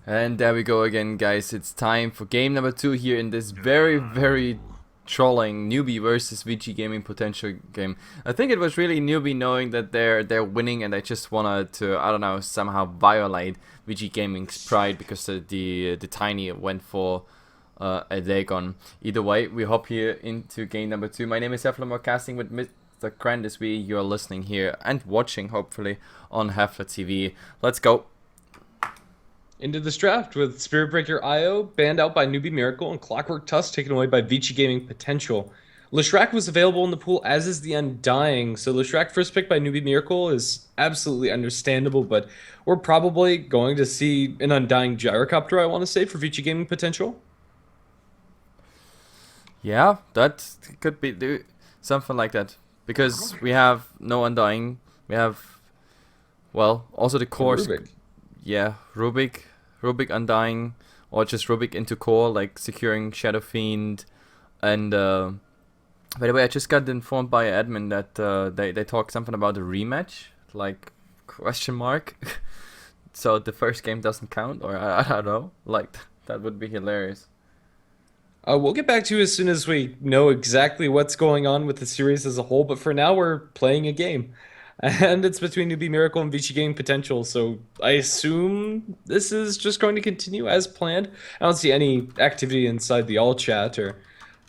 And there we go again, guys. It's time for game number 2 here in this very trolling Newbee versus VG Gaming potential game. I think it was really Newbee knowing that they're winning and they just wanted to, I don't know, somehow violate VG Gaming's pride because the tiny went for a Dagon. Either way, we hop here into game number 2. My name is Heflamoke, casting with Mr. GrandisV. You're listening here and watching, hopefully, on HeflaTV. Let's go. Into this draft with Spiritbreaker IO banned out by Newbee Miracle and Clockwork Tusk taken away by VG Gaming Potential. Leshrac was available in the pool, as is the Undying. So Leshrac first pick by Newbee Miracle is absolutely understandable, but we're probably going to see an Undying Gyrocopter, I want to say, for VG Gaming Potential. Yeah, that could be something like that. Because we have no Undying. We have, well, also the core. Rubik. Yeah, Rubik Undying, or just Rubik into core, like securing Shadow Fiend. And by the way, I just got informed by admin that they talked something about a rematch, like question mark. So the first game doesn't count, or I don't know. Like that would be hilarious. We'll get back to you as soon as we know exactly what's going on with the series as a whole, but for now we're playing a game. And it's between Newbie Miracle and VG Gaming Potential, so I assume this is just going to continue as planned. I don't see any activity inside the all chat or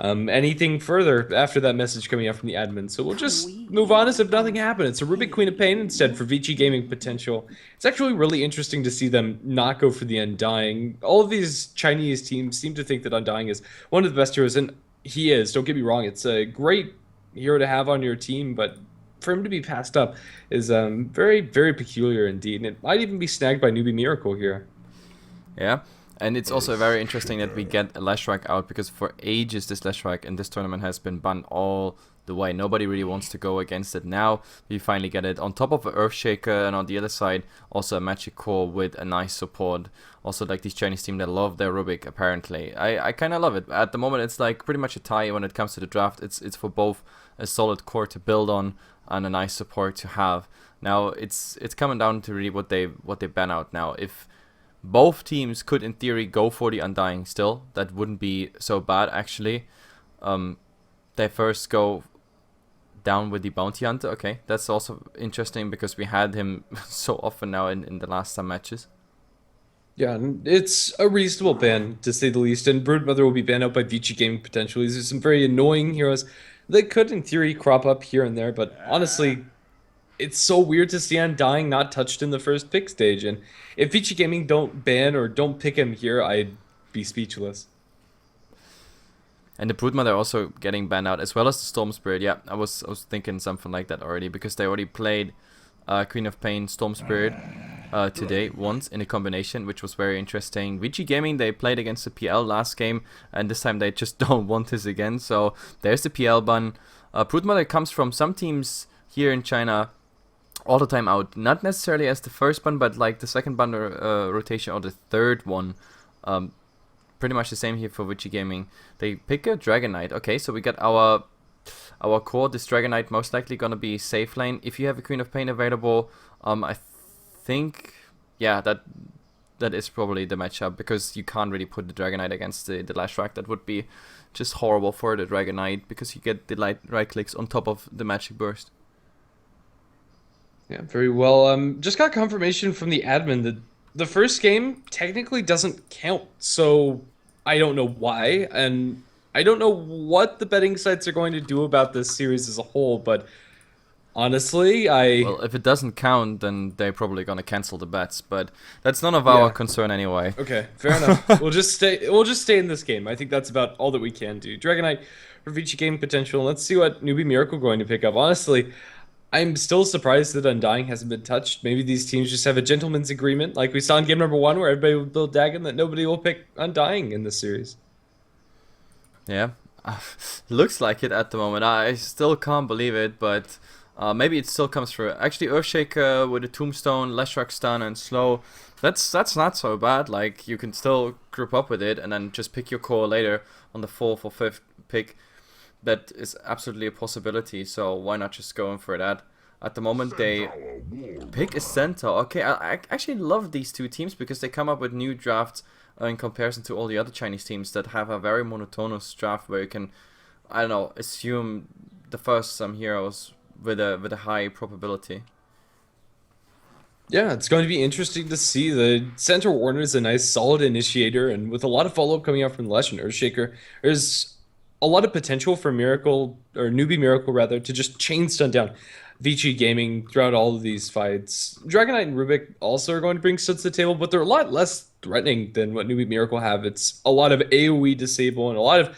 anything further after that message coming out from the admin, so we'll just move on as if nothing happened. It's a Rubik Queen of Pain instead for VG Gaming Potential. It's actually really interesting to see them not go for the Undying. All of these Chinese teams seem to think that Undying is one of the best heroes, and he is, don't get me wrong, it's a great hero to have on your team, but for him to be passed up is very peculiar indeed, and it might even be snagged by Newbie Miracle here. Yeah, and it's also very interesting that we get a Leshrac out, because for ages this Leshrac in this tournament has been banned all the way. Nobody really wants to go against it. Now we finally get it on top of an Earthshaker, and on the other side also a Magic Core with a nice support. Also, like these Chinese team that love their Rubik, apparently. I kind of love it. At the moment it's like pretty much a tie when it comes to the draft. It's for both a solid core to build on and a nice support to have. Now it's coming down to really what they ban out now. If both teams could in theory go for the Undying still, that wouldn't be so bad actually. They first go down with the Bounty Hunter. Okay, that's also interesting because we had him so often now in the last some matches. Yeah, it's a reasonable ban, to say the least, and Broodmother will be banned out by VG Gaming Potential. These are some very annoying heroes that could, in theory, crop up here and there, but honestly, it's so weird to see Undying not touched in the first pick stage, and if VG Gaming don't ban or don't pick him here, I'd be speechless. And the Broodmother also getting banned out, as well as the Storm Spirit. Yeah, I was thinking something like that already, because they already played Queen of Pain, Storm Spirit today once in a combination, which was very interesting. VG Gaming, they played against the PL last game, and this time they just don't want this again. So there's the PL ban. Broodmother comes from some teams here in China all the time out. Not necessarily as the first ban, but like the second ban rotation or the third one. Pretty much the same here for VG Gaming. They pick a Dragon Knight. Okay, so we got our core. This Dragon Knight most likely gonna be safe lane. If you have a Queen of Pain available, I think, yeah, that is probably the matchup, because you can't really put the Dragon Knight against the Leshrac. That would be just horrible for the Dragon Knight, because you get the right clicks on top of the Magic Burst. Yeah, very well. Just got confirmation from the admin that the first game technically doesn't count, so I don't know why, and I don't know what the betting sites are going to do about this series as a whole, but honestly, Well, if it doesn't count, then they're probably gonna cancel the bets, but that's none of our concern anyway. Okay, fair enough. We'll just stay in this game. I think that's about all that we can do. Dragon Knight for VG Gaming Potential. Let's see what Newbie Miracle going to pick up. Honestly, I'm still surprised that Undying hasn't been touched. Maybe these teams just have a gentleman's agreement, like we saw in game number 1, where everybody will build Dagon, that nobody will pick Undying in this series. Yeah, looks like it at the moment. I still can't believe it, but maybe it still comes through. Actually, Earthshaker with a Tombstone, Leshrac stun, and slow. That's not so bad. Like, you can still group up with it and then just pick your core later on the 4th or 5th pick. That is absolutely a possibility. So why not just go in for that? At the moment, they pick a center. Okay, I actually love these two teams because they come up with new drafts in comparison to all the other Chinese teams that have a very monotonous draft where you can, I don't know, assume the first some heroes with a high probability. Yeah, it's going to be interesting to see. The Center Warner is a nice, solid initiator, and with a lot of follow up coming out from the Lesh and Earthshaker, there's a lot of potential for Miracle, or Newbie Miracle rather, to just chain stun down VG Gaming throughout all of these fights. Dragonite and Rubik also are going to bring stuns to the table, but they're a lot less threatening than what Newbie Miracle have. It's a lot of AoE disable and a lot of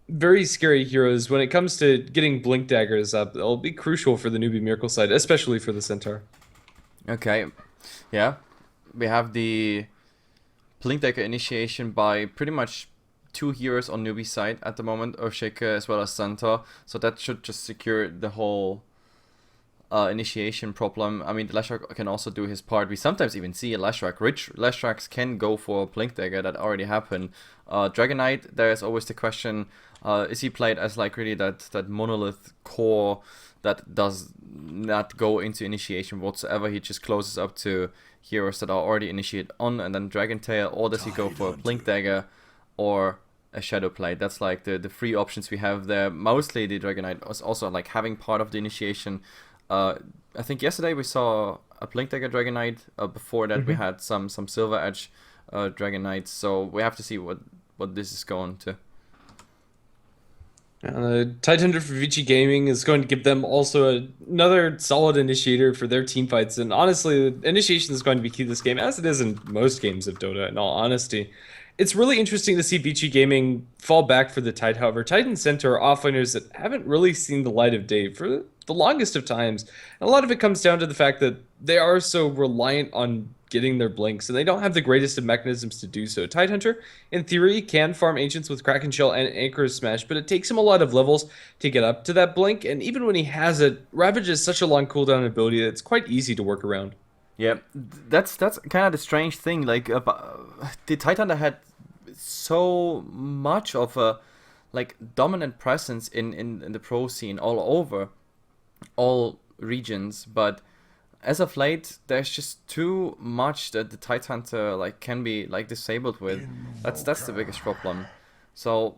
very scary heroes. When it comes to getting Blink Daggers up, it'll be crucial for the Newbie Miracle side, especially for the Centaur. Okay, yeah, we have the Blink Dagger initiation by pretty much two heroes on Newbie side at the moment, Earthshaker as well as Centaur, so that should just secure the whole initiation problem. I mean, the Leshrac can also do his part. We sometimes even see a Leshrac. Rich Leshracs can go for a Blink Dagger, that already happened. Dragonite, there is always the question, is he played as like really that monolith core that does not go into initiation whatsoever? He just closes up to heroes that are already initiated on, and then Dragon Tail, or does he go for a Blink Dagger or a Shadow Plate? That's like the three options we have there. Mostly the Dragonite was also like having part of the initiation. I think yesterday we saw a Blink Dagger Dragonite. Before that we had some Silver Edge Dragonites. So we have to see what this is going to. Tidehunter for VG Gaming is going to give them also another solid initiator for their team fights. And honestly, the initiation is going to be key to this game, as it is in most games of Dota, in all honesty. It's really interesting to see VG Gaming fall back for the Tide, however. Titan Center are offlaners that haven't really seen the light of day for the longest of times. And a lot of it comes down to the fact that they are so reliant on getting their blinks, and they don't have the greatest of mechanisms to do so. Tidehunter, in theory, can farm Ancients with Kraken Shell and Anchor Smash, but it takes him a lot of levels to get up to that blink, and even when he has it, Ravage is such a long cooldown ability that it's quite easy to work around. Yeah, that's kind of the strange thing. Like, the Tidehunter had so much of a like dominant presence in the pro scene all over all regions, but as of late, there's just too much that the Tidehunter like can be like disabled with. That's the biggest problem. So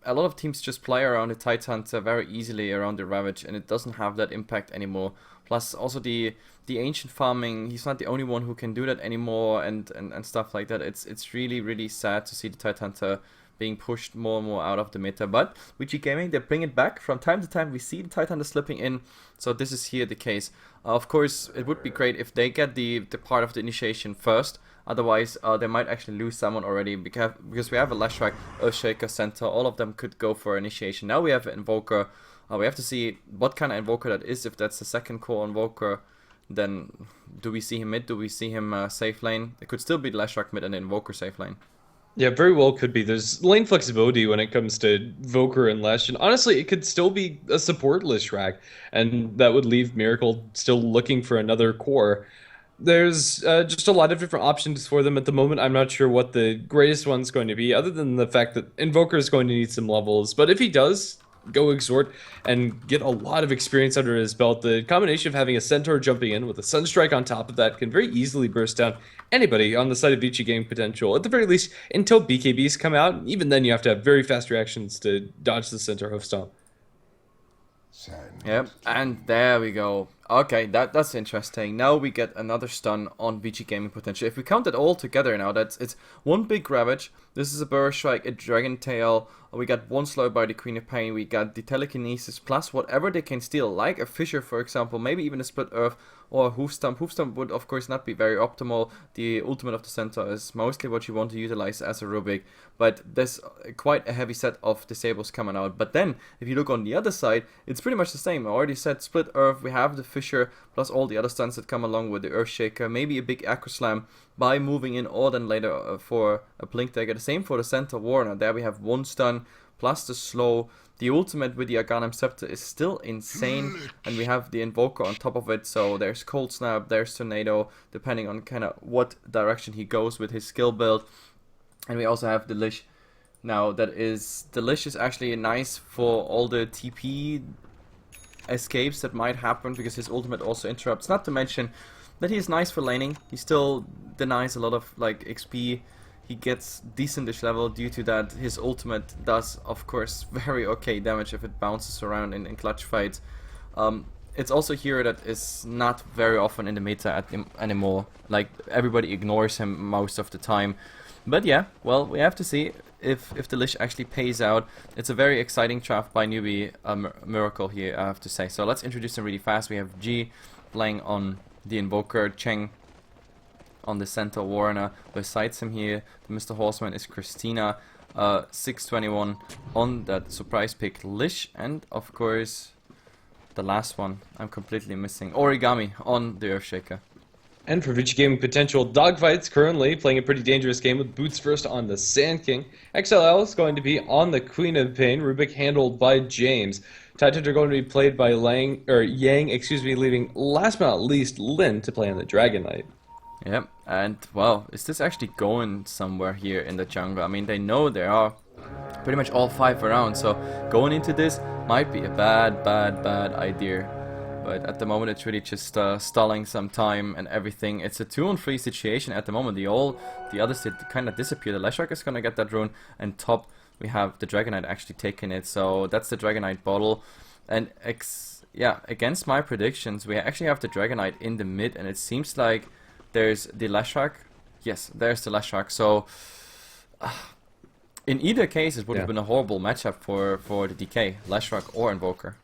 a lot of teams just play around the Tidehunter very easily around the Ravage, and it doesn't have that impact anymore. Plus, also the ancient farming, he's not the only one who can do that anymore, and stuff like that. It's really sad to see the Tidehunter being pushed more and more out of the meta. But with G Gaming, they bring it back. From time to time, we see the Tidehunter slipping in, so this is here the case. Of course, it would be great if they get the part of the initiation first. Otherwise, they might actually lose someone already, because we have a Leshrac, Earthshaker, Centaur, all of them could go for initiation. Now we have an Invoker. We have to see what kind of Invoker that is. If that's the second core Invoker, then do we see him mid? Do we see him safe lane? It could still be the Leshrac mid and the Invoker safe lane. Yeah, very well could be. There's lane flexibility when it comes to Voker and Lesh, and honestly, it could still be a supportless rack, and that would leave Miracle still looking for another core. There's just a lot of different options for them at the moment. I'm not sure what the greatest one's going to be, other than the fact that Invoker is going to need some levels, but if he does go Exhort and get a lot of experience under his belt, the combination of having a Centaur jumping in with a Sunstrike on top of that can very easily burst down anybody on the side of VG Game potential, at the very least until BKBs come out. Even then you have to have very fast reactions to dodge the Centaur hoof stomp. Yep, and there we go. Okay, that's interesting. Now we get another stun on VG Gaming potential. If we count it all together now, it's one big Ravage. This is a Burst Strike, a Dragon Tail. We got one slow by the Queen of Pain. We got the Telekinesis plus whatever they can steal, like a Fissure, for example, maybe even a Split Earth or a Hoof Stomp. Hoof Stomp would of course not be very optimal. The ultimate of the Centaur is mostly what you want to utilize as a Rubik, but there's quite a heavy set of disables coming out. But then, if you look on the other side, it's pretty much the same. I already said Split Earth, we have the Fissure, plus all the other stuns that come along with the Earthshaker, maybe a big Acro Slam by moving in, or then later for a Blink Dagger. The same for the Centaur Warner. There we have one stun, plus the slow. The ultimate with the Arcanum Scepter is still insane, and we have the Invoker on top of it, so there's Cold Snap, there's Tornado, depending on kind of what direction he goes with his skill build. And we also have the Lich. Now, the Lich is actually nice for all the TP escapes that might happen because his ultimate also interrupts. Not to mention that he's nice for laning. He still denies a lot of like XP. He gets decentish level due to that. His ultimate does, of course, very okay damage if it bounces around in clutch fights. It's also a hero that is not very often in the meta anymore. Like, everybody ignores him most of the time. But yeah, well, we have to see if the Lich actually pays out. It's a very exciting draft by Newbee Miracle here, I have to say. So let's introduce him really fast. We have G playing on the Invoker, Cheng on the Centaur Warner. Besides him here, Mr. Horseman is Christina, 621 on that surprise pick Lich, and of course the last one I'm completely missing, Origami on the Earthshaker. And for VG.P potential dogfights, currently playing a pretty dangerous game with Boots first on the Sand King. XLL is going to be on the Queen of Pain, Rubik handled by James. Titans are going to be played by Yang, leaving last but not least Lin to play on the Dragon Knight. Yep, and well, is this actually going somewhere here in the jungle? I mean, they know there are pretty much all 5 around, so going into this might be a bad idea. But at the moment it's really just stalling some time and everything. It's a 2-on-3 situation at the moment. The others did kind of disappear. The Leshrac is gonna get that rune, and top we have the Dragon Knight actually taking it. So that's the Dragon Knight bottle. And yeah, against my predictions, we actually have the Dragon Knight in the mid, and it seems like there's the Leshrac. Yes, there's the Leshrac. So in either case, it would have been a horrible matchup for the DK, Leshrac or Invoker.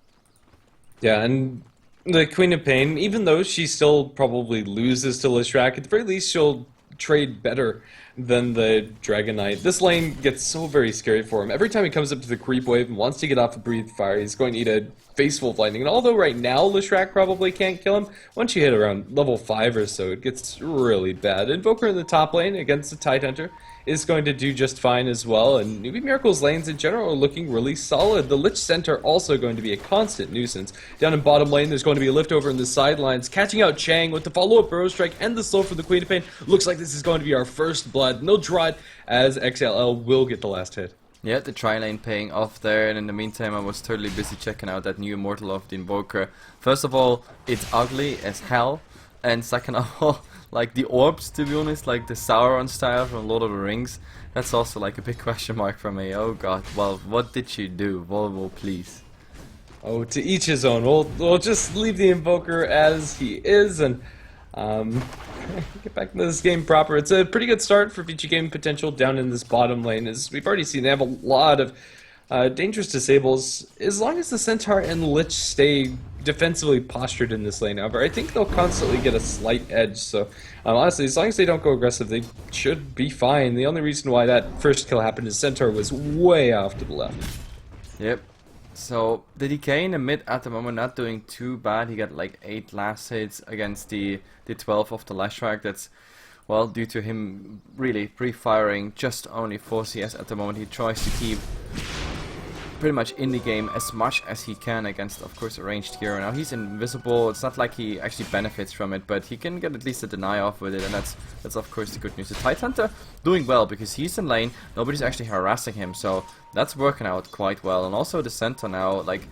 Yeah, and the Queen of Pain, even though she still probably loses to Leshrac, at the very least she'll trade better than the Dragon Knight. This lane gets so very scary for him. Every time he comes up to the creep wave and wants to get off the breathe fire, he's going to eat a faceful of lightning. And although right now Leshrac probably can't kill him, once you hit around level 5 or so, it gets really bad. Invoker in the top lane against the Tidehunter is going to do just fine as well, and Newbee Miracle's lanes in general are looking really solid. The Lich Center also going to be a constant nuisance. Down in bottom lane, there's going to be a lift over in the sidelines, catching out Chang with the follow-up Burrow Strike and the slow for the Queen of Pain. Looks like this is going to be our first blood. No draw it, as XLL will get the last hit. Yeah, the tri-lane paying off there, and in the meantime I was totally busy checking out that new Immortal of the Invoker. First of all, it's ugly as hell, and second of all, like the orbs, to be honest, like the Sauron style from Lord of the Rings, that's also like a big question mark for me. Oh god, well, what did you do? Volvo, please. Oh, to each his own. We'll just leave the Invoker as he is, and get back into this game proper. It's a pretty good start for VG.P potential down in this bottom lane. As we've already seen, they have a lot of dangerous disables. As long as the Centaur and Lich stay defensively postured in this lane, however, I think they'll constantly get a slight edge. So honestly, as long as they don't go aggressive, they should be fine. The only reason why that first kill happened is Centaur was way off to the left. Yep. So the DK in the mid at the moment not doing too bad. He got like 8 last hits against the 12 of the Leshrac. That's, well, due to him really pre-firing just only 4 CS at the moment. He tries to keep pretty much in the game as much as he can against, of course, a ranged hero. Now he's invisible. It's not like he actually benefits from it, but he can get at least a deny off with it, and that's of course the good news. The Tidehunter doing well because he's in lane. Nobody's actually harassing him, so that's working out quite well. And also the Centaur now, like,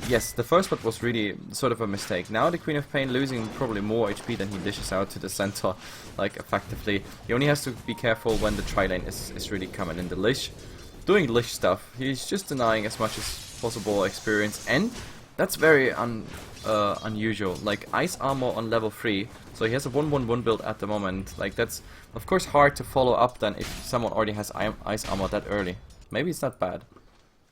yes, the first one was really sort of a mistake. Now the Queen of Pain losing probably more HP than he dishes out to the Centaur, like, effectively. He only has to be careful when the tri-lane is really coming in. The Lich doing Lich stuff. He's just denying as much as possible experience, and that's very unusual. Like, Ice Armor on level 3, so he has a 1-1-1 build at the moment. Like, that's of course hard to follow up then if someone already has Ice Armor that early. Maybe it's not bad.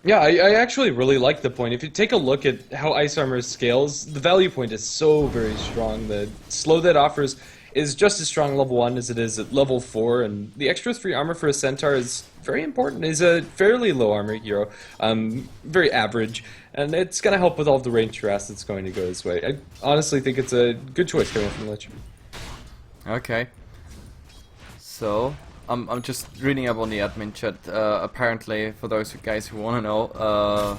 Yeah, I actually really like the point. If you take a look at how Ice Armor scales, the value point is so very strong. The slow that offers is just as strong level 1 as it is at level 4, and the extra 3 armor for a Centaur is very important. He's a fairly low armor hero, very average, and it's going to help with all the range harass that's going to go his way. I honestly think it's a good choice coming from Lich. Okay. So, I'm just reading up on the admin chat. Apparently, for those guys who want to know,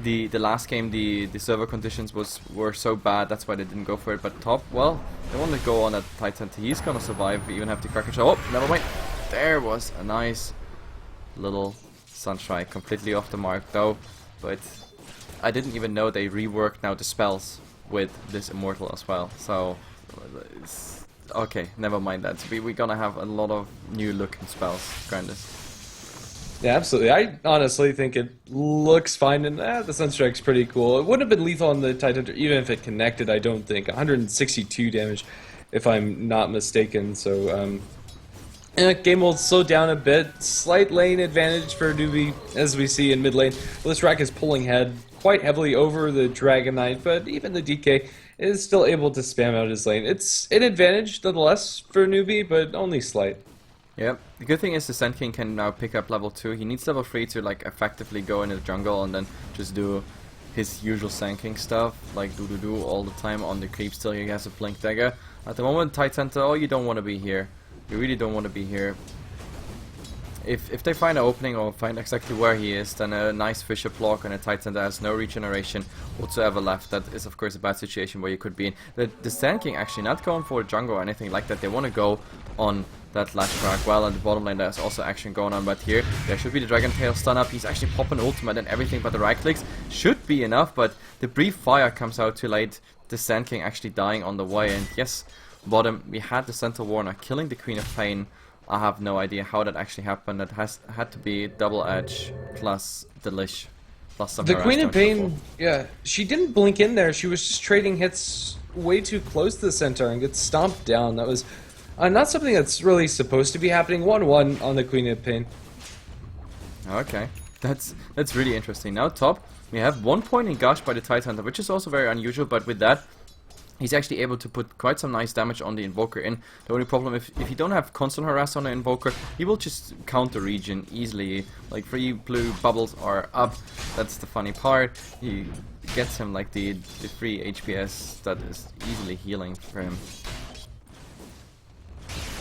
the last game the server conditions were so bad, that's why they didn't go for it. But top, well, they want to go on that Titan. He's gonna survive. We even have the Kraken show. Oh, never mind. There was a nice little sunstrike, completely off the mark though. But I didn't even know they reworked now the spells with this Immortal as well. So, okay, never mind that. We're gonna have a lot of new looking spells, Grandis. Yeah, absolutely. I honestly think it looks fine, and the Sunstrike's pretty cool. It would have been lethal on the Tidehunter, even if it connected, I don't think. 162 damage, if I'm not mistaken, so, game will slow down a bit. Slight lane advantage for Newbee, as we see in mid lane. Lishrak is pulling head quite heavily over the Dragon Knight, but even the DK is still able to spam out his lane. It's an advantage, nonetheless, for Newbee, but only slight. Yep. The good thing is the Sand King can now pick up level 2. He needs level 3 to like effectively go into the jungle and then just do his usual Sand King stuff, like do all the time on the creep. Still he has a Blink Dagger. At the moment, Tidehunter, oh, you don't want to be here. You really don't want to be here. If they find an opening or find exactly where he is, then a nice Fisher block and a Titan that has no regeneration whatsoever left, that is of course a bad situation where you could be in. The Sand King actually not going for a jungle or anything like that. They want to go on that Lashrak. Well, at the bottom lane there's also action going on, but here there should be the Dragon Tail stun up. He's actually popping ultimate and everything, but the right clicks should be enough, but the brief fire comes out too late. The Sand King actually dying on the way, and yes, bottom we had the Center Warner killing the Queen of Pain. I have no idea how that actually happened. That had to be double edge plus Delish plus some. The Queen of Pain, yeah, she didn't blink in there. She was just trading hits way too close to the center and gets stomped down. That was not something that's really supposed to be happening. 1-1 on the Queen of Pain. Okay, that's really interesting. Now top, we have 1 point in Gush by the Tidehunter, which is also very unusual. But with that, he's actually able to put quite some nice damage on the Invoker in. The only problem, if you don't have constant harass on the Invoker, he will just counter region easily. Like 3 blue bubbles are up. That's the funny part. He gets him like the 3 HPS that is easily healing for him.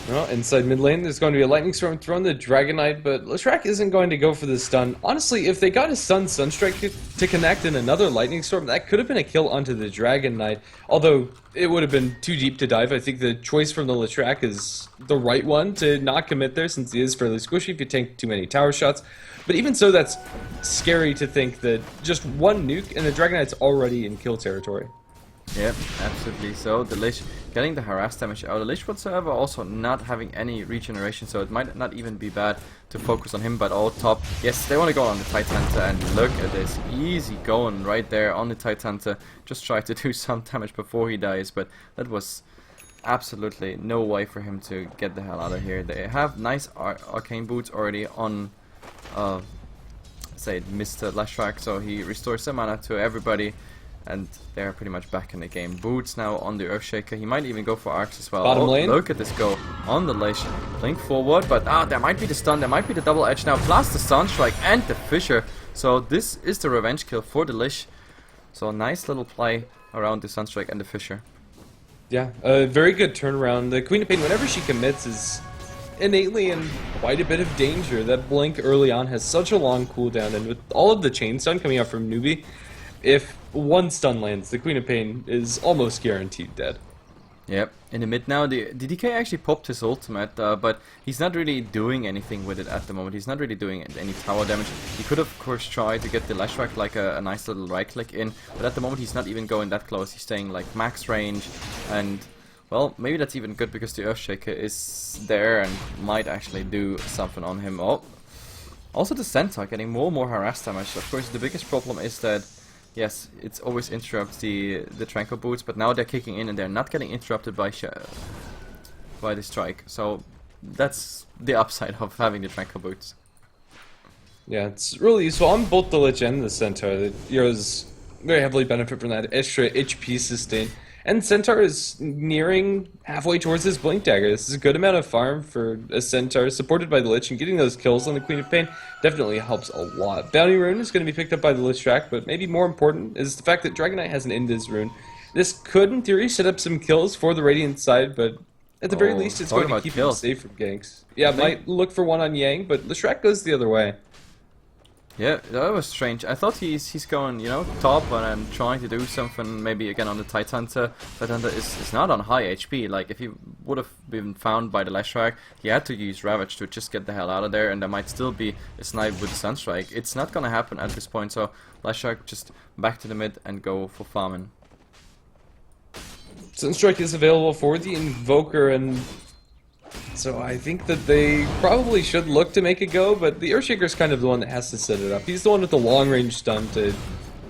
Well, inside mid lane, there's going to be a Lightning Storm thrown to Dragon Knight, but Lishrak isn't going to go for the stun. Honestly, if they got a Sunstrike to connect in another Lightning Storm, that could have been a kill onto the Dragon Knight. Although, it would have been too deep to dive. I think the choice from the Lishrak is the right one to not commit there, since he is fairly squishy if you tank too many tower shots. But even so, that's scary to think that just one nuke and the Dragon Knight's already in kill territory. Yep, absolutely. So the Lich getting the harass damage out. The Lich whatsoever also not having any regeneration, so it might not even be bad to focus on him. But all top, yes, they want to go on the Tidehunter, and look at this, easy going right there on the Tidehunter. Just try to do some damage before he dies, but that was absolutely no way for him to get the hell out of here. They have nice arcane boots already on, say, Mr. Lashrak, so he restores some mana to everybody. And they're pretty much back in the game. Boots now on the Earthshaker. He might even go for Arcs as well. Bottom lane. Look at this go on the Lich. Blink forward, but there might be the stun. There might be the double edge now. Plus the Sunstrike and the Fisher. So this is the revenge kill for the Lich. So a nice little play around the Sunstrike and the Fisher. Yeah, a very good turnaround. The Queen of Pain, whenever she commits, is innately in quite a bit of danger. That blink early on has such a long cooldown, and with all of the chain stun coming out from Newbee, if one stun lands, the Queen of Pain is almost guaranteed dead. Yep, in the mid now, the DK actually popped his ultimate, but he's not really doing anything with it at the moment. He's not really doing any tower damage. He could of course try to get the Lashrak like a nice little right click in, but at the moment he's not even going that close. He's staying like max range, and well, maybe that's even good because the Earthshaker is there and might actually do something on him. Oh, also the Centaur getting more and more harass damage. Of course, the biggest problem is that yes, it always interrupts the Tranquil boots, but now they're kicking in and they're not getting interrupted by the strike. So that's the upside of having the Tranquil boots. Yeah, it's really useful on both the Lich and the Centaur. The heroes very heavily benefit from that extra HP sustain. And Centaur is nearing halfway towards his Blink Dagger. This is a good amount of farm for a Centaur, supported by the Lich, and getting those kills on the Queen of Pain definitely helps a lot. Bounty Rune is going to be picked up by the Lishrak, but maybe more important is the fact that Dragon Knight has an Indus Rune. This could, in theory, set up some kills for the Radiant side, but at the very least, it's going to keep him safe from ganks. Yeah, might look for one on Yang, but Lishrak goes the other way. Yeah, that was strange. I thought he's going, you know, top and trying to do something maybe again on the Tidehunter. Tidehunter is not on high HP. Like if he would have been found by the Leshrac, he had to use Ravage to just get the hell out of there, and there might still be a snipe with the Sunstrike. It's not gonna happen at this point, so Leshrac just back to the mid and go for farming. Sunstrike is available for the Invoker, and so I think that they probably should look to make a go, but the Earthshaker's kind of the one that has to set it up. He's the one with the long-range stun to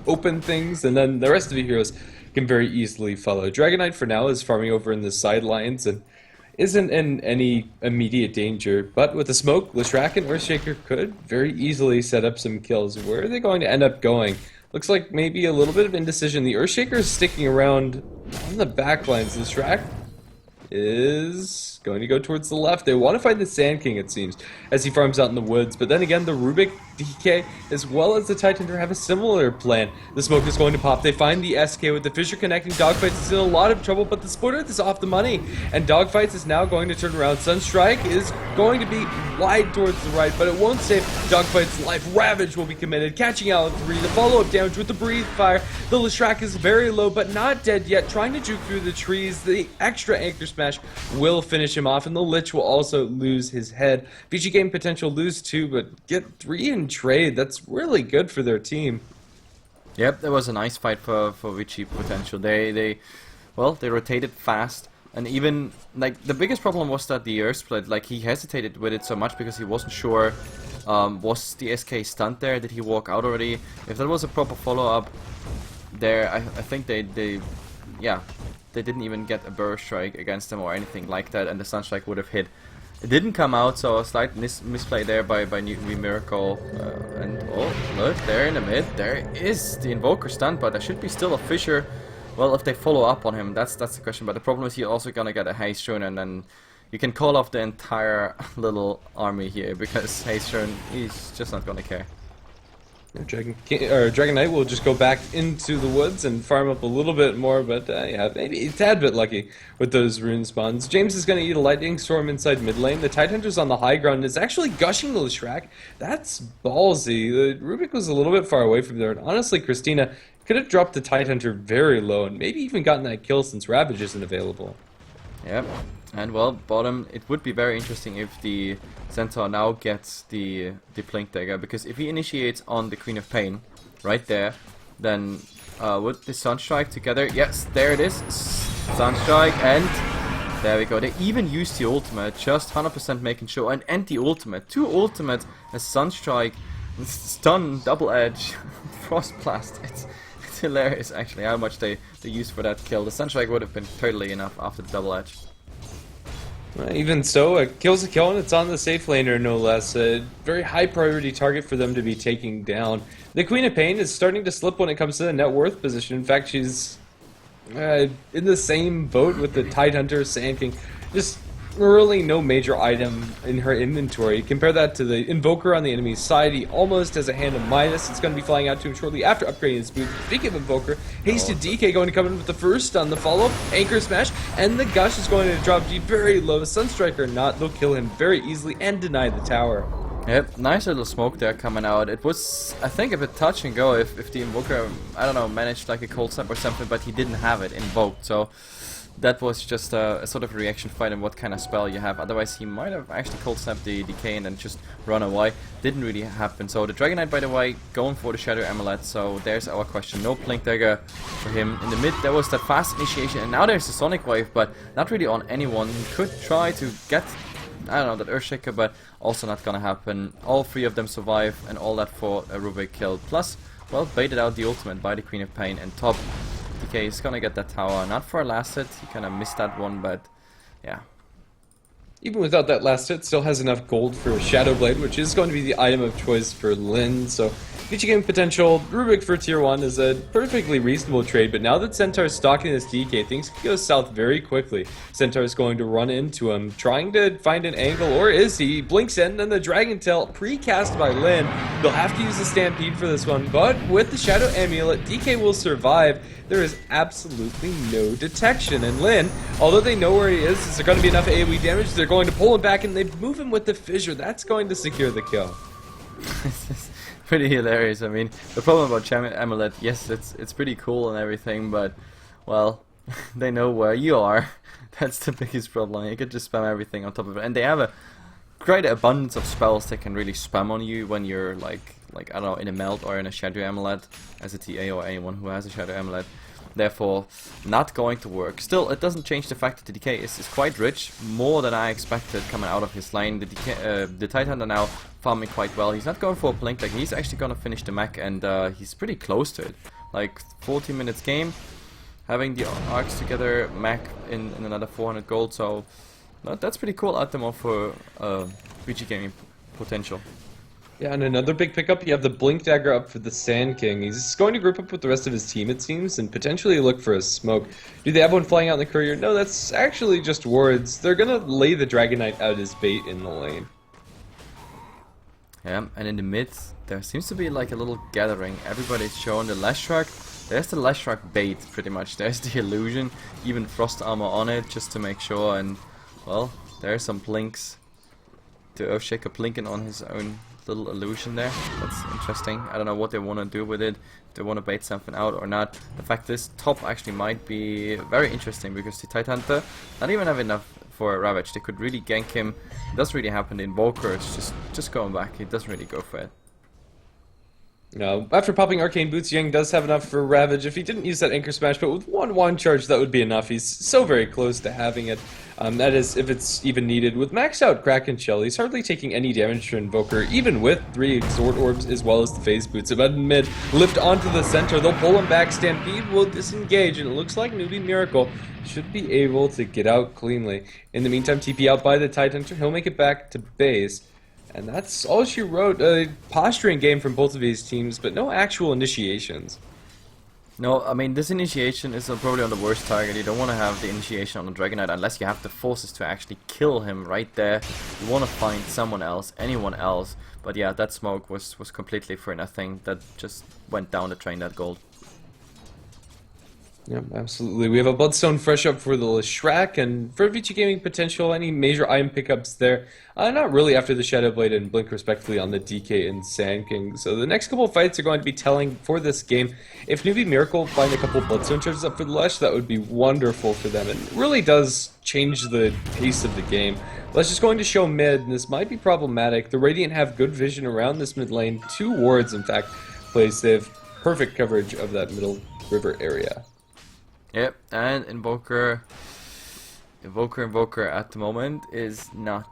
open things, and then the rest of the heroes can very easily follow. Dragonite for now is farming over in the sidelines and isn't in any immediate danger, but with the smoke, Leshrac and Earthshaker could very easily set up some kills. Where are they going to end up going? Looks like maybe a little bit of indecision. The Earthshaker is sticking around on the backlines. Leshrac is going to go towards the left. They want to find the Sand King, it seems, as he farms out in the woods. But then again, the Rubik, DK, as well as the Tidehunter have a similar plan. The smoke is going to pop. They find the SK with the Fissure connecting. Dogfights is in a lot of trouble, but the Splitter is off the money. And Dogfights is now going to turn around. Sunstrike is going to be wide towards the right, but it won't save Dogfight's life. Ravage will be committed, catching out 3. The follow-up damage with the Breathe Fire. The Leshrac is very low, but not dead yet, trying to juke through the trees. The extra Anchor Smash will finish him off, and the Lich will also lose his head. VG.P potential lose 2, but get 3 in trade. That's really good for their team. Yep, that was a nice fight for VG.P potential. They rotated fast, and even like the biggest problem was that the Earth Split, like he hesitated with it so much because he wasn't sure. Was the SK stunned there? Did he walk out already? If that was a proper follow-up there, I think they didn't even get a burst strike against them or anything like that, and the Sunstrike would have hit. It didn't come out, so a slight misplay there by Newbee Miracle. And oh, look, there in the mid, there is the Invoker stunned, but there should be still a Fissure. Well, if they follow up on him, that's the question. But the problem is you're also gonna get a Haze Rune, and then you can call off the entire little army here, because Haze Rune is just not gonna care. Dragon Knight will just go back into the woods and farm up a little bit more, but yeah, maybe a tad bit lucky with those rune spawns. James is going to eat a Lightning Storm inside mid lane. The Tidehunter's on the high ground and is actually gushing the Leshrac. That's ballsy. The Rubik was a little bit far away from there, and honestly, Christina could have dropped the Tidehunter very low and maybe even gotten that kill since Ravage isn't available. Yep. And well, bottom, it would be very interesting if the Centaur now gets the Blink Dagger, because if he initiates on the Queen of Pain, right there, then with the Sunstrike together, yes, there it is, Sunstrike, and there we go. They even used the ultimate, just 100% making sure, and the ultimate, 2 ultimate, a Sunstrike, stun, double edge, Frost Blast. It's hilarious actually how much they used for that kill. The Sunstrike would have been totally enough after the double edge. Even so, a kill's a kill, and it's on the safe laner, no less. A very high priority target for them to be taking down. The Queen of Pain is starting to slip when it comes to the net worth position. In fact, she's in the same boat with the Tidehunter, Sand King. Just really no major item in her inventory. Compare that to the Invoker on the enemy's side. He almost has a hand of minus. It's going to be flying out to him shortly after upgrading his boots. Speaking of Invoker, Hasted DK going to come in with the first on the follow-up, Anchor Smash, and the Gush is going to drop G very low. Sunstrike or not, they'll kill him very easily and deny the tower. Yep, nice little smoke there coming out. It was, I think, a bit touch and go if the Invoker, I don't know, managed like a cold snap or something, but he didn't have it invoked, so that was just a sort of a reaction fight and what kind of spell you have. Otherwise, he might have actually cold snapped the DK and then just run away. Didn't really happen. So the Dragon Knight, by the way, going for the Shadow Amulet. So there's our question. No Blink Dagger for him. In the mid, there was that fast initiation, and now there's the Sonic Wave, but not really on anyone. He could try to get, I don't know, that Earthshaker, but also not gonna happen. All 3 of them survive, and all that for a Rubik kill. Plus, well, baited out the ultimate by the Queen of Pain, and top. DK is gonna get that tower, not for a last hit, he kinda missed that one, but yeah. Even without that last hit, still has enough gold for Shadow Blade, which is going to be the item of choice for Lin, so VG.P potential, Rubik for tier 1 is a perfectly reasonable trade, but now that Centaur's stalking this DK, things can go south very quickly. Centaur's going to run into him, trying to find an angle, or is he? Blinks in, and then the Dragon Tail, pre-cast by Lin. They'll have to use the Stampede for this one, but with the Shadow Amulet, DK will survive. There is absolutely no detection, and Lin, although they know where he is there going to be enough AoE damage, they're going to pull him back, and they move him with the Fissure. That's going to secure the kill. pretty hilarious. I mean, the problem about Amulet, yes, it's pretty cool and everything, but well, they know where you are. That's the biggest problem. You could just spam everything on top of it, and they have a great abundance of spells that can really spam on you when you're like I don't know, in a melt or in a shadow amulet as a TA or anyone who has a shadow amulet. Therefore, not going to work. Still, it doesn't change the fact that the DK is quite rich, more than I expected coming out of his lane. The Titan are now farming quite well. He's not going for a blink, like he's actually gonna finish the mech, and he's pretty close to it. Like 14 minutes game, having the arcs together, mech in another 400 gold. So that's pretty cool at the moment for VG gaming potential. Yeah, and another big pickup, you have the Blink Dagger up for the Sand King. He's going to group up with the rest of his team, it seems, and potentially look for a smoke. Do they have one flying out in the courier? No, that's actually just wards. They're going to lay the Dragon Knight out as bait in the lane. Yeah, and in the mid, there seems to be like a little gathering. Everybody's showing the Leshrac. There's the Leshrac bait, pretty much. There's the illusion, even frost armor on it, just to make sure. And, well, there's some blinks. The Earthshaker blinking on his own little illusion there. That's interesting. I don't know what they want to do with it, if they want to bait something out or not. The fact is, top actually might be very interesting because the Tidehunter not even have enough for a Ravage. They could really gank him. It doesn't really happen. The Invoker is just going back. He doesn't really go for it. No, after popping Arcane Boots, Yang does have enough for Ravage. If he didn't use that Anchor Smash, but with one charge, that would be enough. He's so very close to having it. That is, if it's even needed. With maxed out Kraken Shell, he's hardly taking any damage to Invoker, even with 3 Exhort Orbs as well as the Phase Boots. About mid, lift onto the center, they'll pull him back, Stampede will disengage, and it looks like Newbee Miracle should be able to get out cleanly. In the meantime, TP out by the Tidehunter, he'll make it back to base. And that's all she wrote. A posturing game from both of these teams, but no actual initiations. No, I mean, this initiation is probably on the worst target. You don't want to have the initiation on the Dragon Knight unless you have the forces to actually kill him right there. You want to find someone else, anyone else. But yeah, that smoke was completely for nothing. That just went down the drain, that gold. Yep, absolutely. We have a Bloodstone fresh up for the Leshrac, and for VG Gaming potential, any major item pickups there? Not really after the Shadowblade and Blink respectively on the DK and Sand King. So the next couple of fights are going to be telling for this game. If Newbee Miracle find a couple Bloodstone charges up for the Lesh, that would be wonderful for them. It really does change the pace of the game. Lesh is going to show mid, and this might be problematic. The Radiant have good vision around this mid lane. 2 wards, in fact, placed. They have perfect coverage of that middle river area. Yep, and Invoker at the moment is not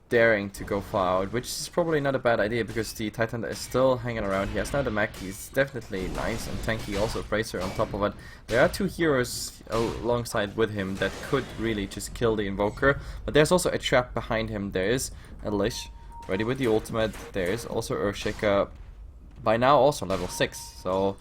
daring to go far out, which is probably not a bad idea because the Titan is still hanging around. He has now the mech, he's definitely nice and tanky, also Bracer on top of it. There are 2 heroes alongside with him that could really just kill the Invoker, but there's also a trap behind him. There is a Lich ready with the ultimate, there is also Earthshaker, by now also level 6, so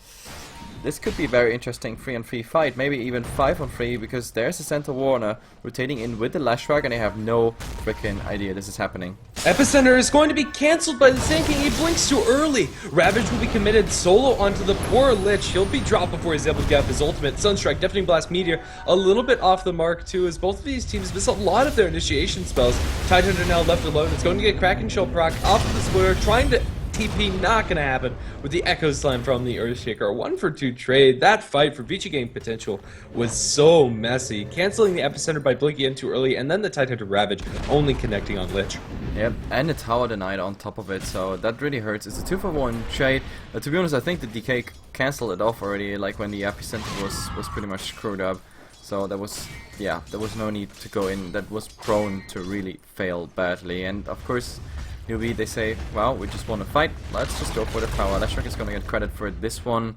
this could be a very interesting 3-on-3 fight, maybe even 5-on-3, because there's a Center Warner rotating in with the Leshrac, and I have no freaking idea this is happening. Epicenter is going to be cancelled by the Sand King. He blinks too early. Ravage will be committed solo onto the poor Lich. He'll be dropped before he's able to get his ultimate. Sunstrike, Deafening Blast, Meteor, a little bit off the mark too, as both of these teams miss a lot of their initiation spells. Tidehunter now left alone. It's going to get Kraken Shell proc off of the splitter, trying to TP, not gonna happen with the Echo Slam from the Earthshaker. 1-for-2 trade. That fight for VG game potential was so messy. Canceling the Epicenter by blinking in too early, and then the Tidehunter Ravage only connecting on Lich. Yep, and the Tower Denied on top of it, so that really hurts. It's a 2-for-1 trade. To be honest, I think the DK cancelled it off already, like when the Epicenter was pretty much screwed up. So there was no need to go in. That was prone to really fail badly, and of course Newbee, they say, well, we just want to fight, let's just go for the tower. Leshrac is going to get credit for this one.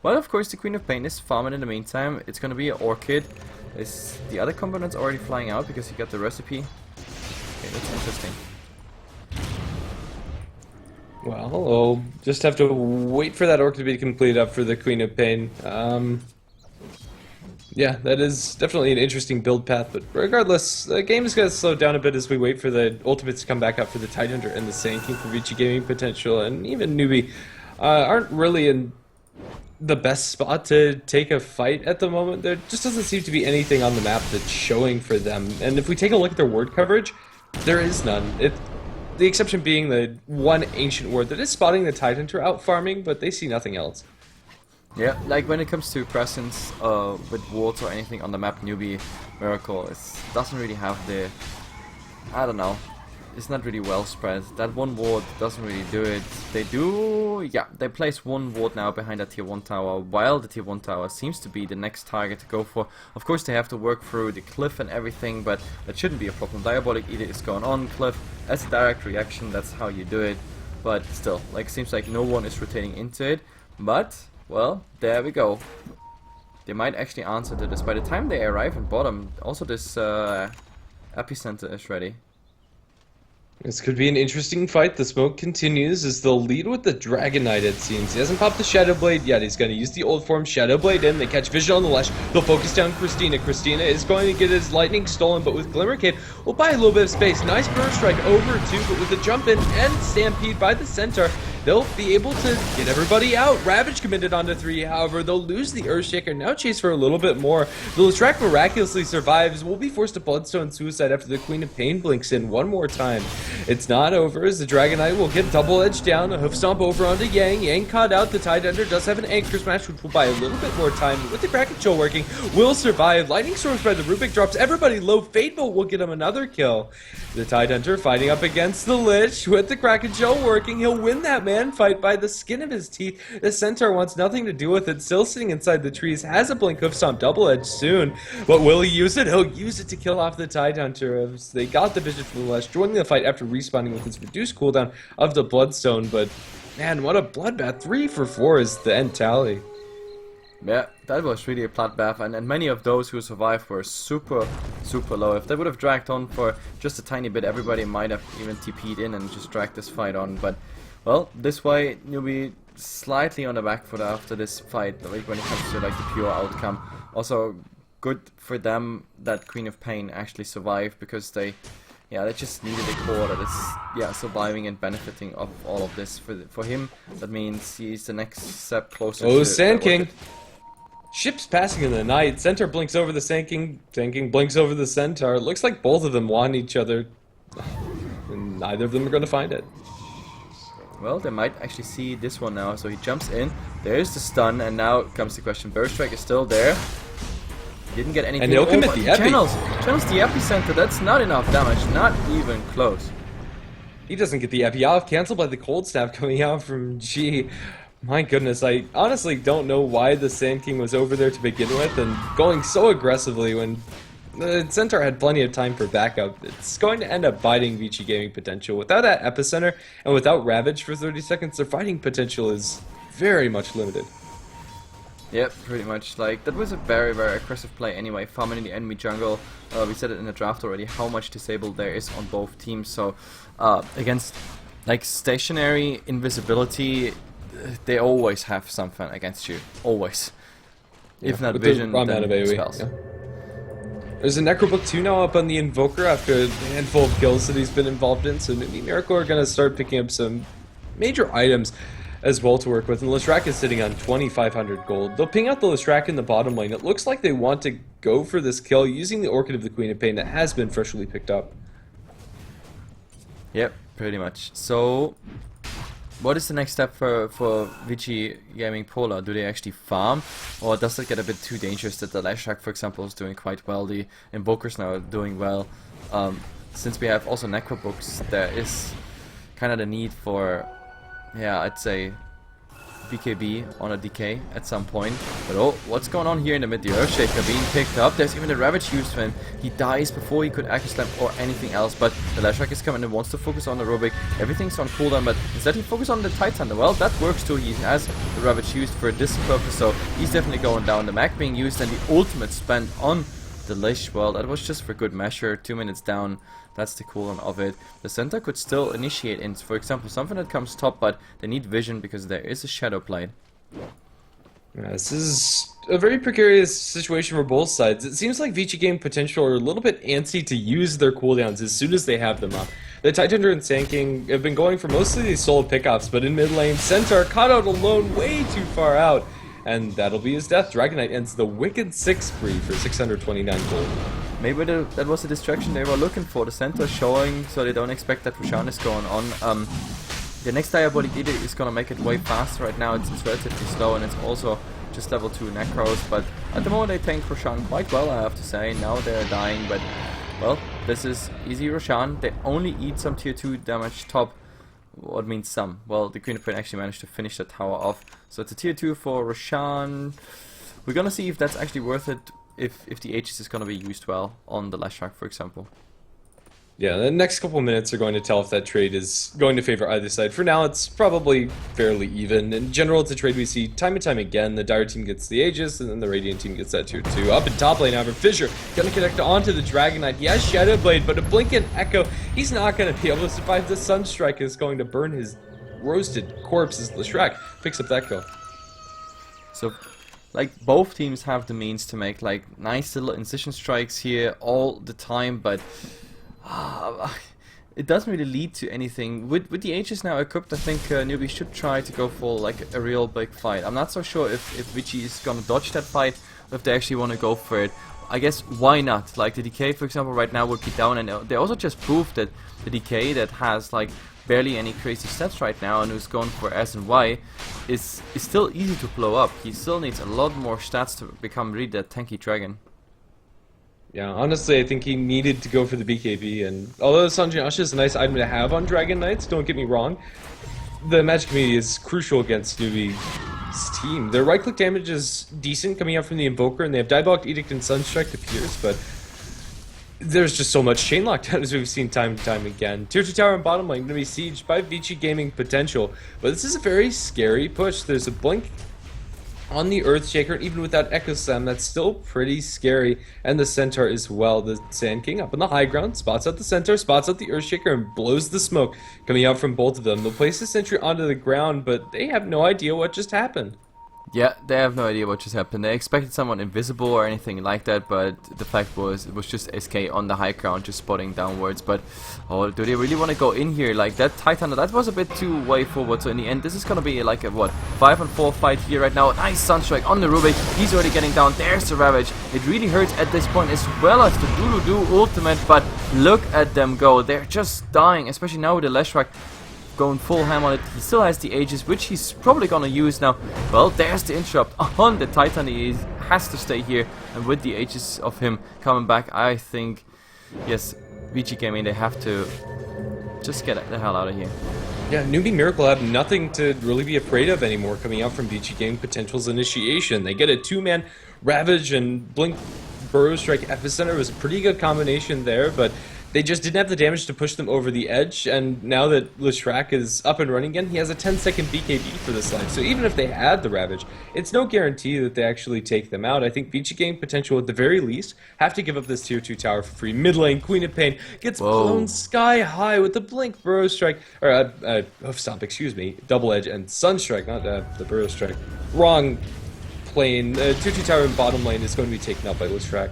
Well, of course, the Queen of Pain is farming in the meantime. It's going to be an Orchid. Is the other components already flying out because he got the recipe? Okay, that's interesting. Well, we'll just have to wait for that Orchid to be completed up for the Queen of Pain. Yeah, that is definitely an interesting build path, but regardless, the game is going to slow down a bit as we wait for the ultimates to come back up for the Tidehunter and the Sand King for VG gaming potential, and even Newbee aren't really in the best spot to take a fight at the moment. There just doesn't seem to be anything on the map that's showing for them, and if we take a look at their ward coverage, there is none. The exception being the one ancient ward that is spotting the Tidehunter out farming, but they see nothing else. Yeah, like when it comes to presence with wards or anything on the map, Newbee Miracle doesn't really have the, I don't know, it's not really well spread. That one ward doesn't really do it. They do, yeah, they place one ward now behind that tier 1 tower, while the tier 1 tower seems to be the next target to go for. Of course they have to work through the cliff and everything, but that shouldn't be a problem. Diabolic Edict is going on, cliff, as a direct reaction, that's how you do it. But still, like, seems like no one is rotating into it, but well, there we go. They might actually answer to this. By the time they arrive in bottom, also this epicenter is ready. This could be an interesting fight. The smoke continues as they'll lead with the Dragon Knight, it seems. He hasn't popped the Shadow Blade yet. He's going to use the old form Shadow Blade in. They catch vision on the Lesh. They'll focus down Christina. Christina is going to get his lightning stolen, but with Glimmercade, we'll buy a little bit of space. Nice burst strike over too, but with the jump in and stampede by the centaur, they'll be able to get everybody out. Ravage committed onto 3, however, they'll lose the Earthshaker. Now chase for a little bit more. The Leshrac miraculously survives. Will be forced to Bloodstone Suicide after the Queen of Pain blinks in one more time. It's not over as the Dragon Knight will get double edged down. A hoof stomp over onto Yang. Yang caught out. The Tidehunter does have an Anchor Smash, which will buy a little bit more time. But with the Kraken Chill working, will survive. Lightning Storms by the Rubik drops everybody low. Fate Bolt will get him another kill. The Tidehunter fighting up against the Lich with the Kraken Chill working. He'll win that man fight by the skin of his teeth. The Centaur wants nothing to do with it. Still sitting inside the trees. Has a Blink Hoof Stomp double edged soon. But will he use it? He'll use it to kill off the Tidehunter. They got the vision from the Lich, joining the fight after respawning with his reduced cooldown of the Bloodstone. But man, what a bloodbath. 3 for 4 is the end tally. Yeah, that was really a bloodbath, and many of those who survived were super low. If they would have dragged on for just a tiny bit, everybody might have even TP'd in and just dragged this fight on. But well, this way Newbee slightly on the back foot after this fight, like when it comes to like the pure outcome. Also good for them that Queen of Pain actually survived, because they just needed a core that is surviving and benefiting of all of this. For him, that means he's the next step closer to Sand King. Ships passing in the night. Centaur blinks over the Sand King. Sand King blinks over the Centaur. It looks like both of them want each other, and neither of them are going to find it. Well, they might actually see this one now, so he jumps in. There's the stun, and now comes the question. Burst Strike is still there. Didn't get anything. And he'll commit the epi. Channels the epicenter. That's not enough damage. Not even close. He doesn't get the epi off. Cancelled by the cold snap coming out from G. My goodness, I honestly don't know why the Sand King was over there to begin with and going so aggressively when the Centaur had plenty of time for backup. It's going to end up biting VG Gaming potential. Without that epicenter and without Ravage for 30 seconds, their fighting potential is very much limited. Yep, pretty much. Like, that was a very aggressive play anyway, farming in the enemy jungle. We said it in the draft already, how much disabled there is on both teams. So, against, like, stationary invisibility, they always have something against you. Always. If not vision, then spells. Yeah. There's a Necrobook 2 now up on the Invoker after a handful of kills that he's been involved in, so Newbee Miracle are going to start picking up some major items as well to work with, and Leshrac is sitting on 2,500 gold. They'll ping out the Leshrac in the bottom lane. It looks like they want to go for this kill using the Orchid of the Queen of Pain that has been freshly picked up. Yep, pretty much. So, what is the next step for VG Gaming Polar? Do they actually farm, or does it get a bit too dangerous that the Leshrac, for example, is doing quite well, the Invokers now are doing well. Since we have also Necrobooks, there is kind of the need for, yeah, I'd say BKB on a DK at some point. But oh, what's going on here in the mid? The Earthshaker being picked up. There's even the Ravage used for him. He dies before he could Acro Slam or anything else. But the Leshrac is coming and wants to focus on the Rubik. Everything's on cooldown, but instead he focuses on the Tidehunter. Well, that works too. He has the Ravage used for this purpose, so he's definitely going down. The Mag being used and the ultimate spent on the Lich. Well, that was just for good measure. 2 minutes down. That's the cooldown of it. The center could still initiate in, for example, something that comes top, but they need vision because there is a Shadow Blade. Yeah, this is a very precarious situation for both sides. It seems like VG Game Potential are a little bit antsy to use their cooldowns as soon as they have them up. The Tidehunter and Sand King have been going for mostly these solo pickoffs, but in mid lane, Centaur caught out alone way too far out, and that'll be his death. Dragon Knight ends the wicked 6 spree for 629 gold. maybe that was the distraction they were looking for. The center showing, so they don't expect that Roshan is going on. The next Diabolic Edict is gonna make it way faster. Right now it's relatively slow, and it's also just level 2 Necros, but at the moment they tank Roshan quite well, I have to say. Now they're dying, but well, this is easy Roshan. They only eat some tier 2 damage top. What means some? Well, the Queen of Pain actually managed to finish the tower off, so it's a tier 2 for Roshan. We're gonna see if that's actually worth it, if the Aegis is gonna be used well on the Leshrac, for example. Yeah, the next couple of minutes are going to tell if that trade is going to favor either side. For now, it's probably fairly even. In general, it's a trade we see time and time again. The Dire team gets the Aegis, and then the Radiant team gets that tier 2. Up in top lane, however, Fissure going to connect onto the Dragon Knight. He has Shadow Blade, but a Blink and Echo, he's not going to be able to survive. The Sunstrike is going to burn his roasted corpse as Leshrac picks up that kill. So, like, both teams have the means to make, like, nice little incision strikes here all the time, but it doesn't really lead to anything. With the Aegis now equipped, I think Newbee should try to go for like a real big fight. I'm not so sure if VG is gonna dodge that fight, or if they actually want to go for it. I guess why not? Like the DK, for example, right now would be down, and they also just proved that the DK that has like barely any crazy stats right now and who's going for S and Y is still easy to blow up. He still needs a lot more stats to become really that tanky dragon. Yeah, honestly, I think he needed to go for the BKB, and although Sanjay Asha is a nice item to have on Dragon Knights, don't get me wrong, the magic community is crucial against Newbee's team. Their right-click damage is decent coming out from the Invoker, and they have Diabolic Edict and Sunstrike to pierce, but there's just so much chain lockdown as we've seen time and time again. Tier 2 tower and bottom lane going to be sieged by VG Gaming potential, but this is a very scary push. There's a blink on the Earthshaker, even without Echo Slam, that's still pretty scary. And the Centaur as well. The Sand King up on the high ground, spots out the Centaur, spots out the Earthshaker, and blows the smoke coming out from both of them. They'll place the sentry onto the ground, but they have no idea what just happened. Yeah, they have no idea what just happened. They expected someone invisible or anything like that, but the fact was it was just SK on the high ground just spotting downwards. But oh, do they really want to go in here? Like that Titan, that was a bit too way forward. So in the end, this is gonna be like a what 5-on-4 fight here right now. Nice Sunstrike on the Rubik. He's already getting down. There's the Ravage. It really hurts at this point as well as the Douyu ultimate. But look at them go. They're just dying, especially now with the Leshrac going full ham on it. He still has the Aegis, which he's probably gonna use now. Well, there's the interrupt on the Titan. He has to stay here, and with the Aegis of him coming back, I think, yes, VG Gaming, they have to just get the hell out of here. Yeah, Newbee Miracle have nothing to really be afraid of anymore coming out from VG Gaming Potential's initiation. They get a 2-man Ravage and Blink Burrow Strike Epicenter. It was a pretty good combination there, but they just didn't have the damage to push them over the edge, and now that Leshrac is up and running again, he has a 10-second BKB for this life. So even if they had the Ravage, it's no guarantee that they actually take them out. I think VG Gaming Potential, at the very least, have to give up this tier 2 tower for free. Mid lane, Queen of Pain gets blown sky high with the Blink Burrow Strike, or Hoof Stomp, excuse me, Double Edge and Sunstrike, not the Burrow Strike. Wrong plane. Tier 2 tower in bottom lane is going to be taken out by Leshrac.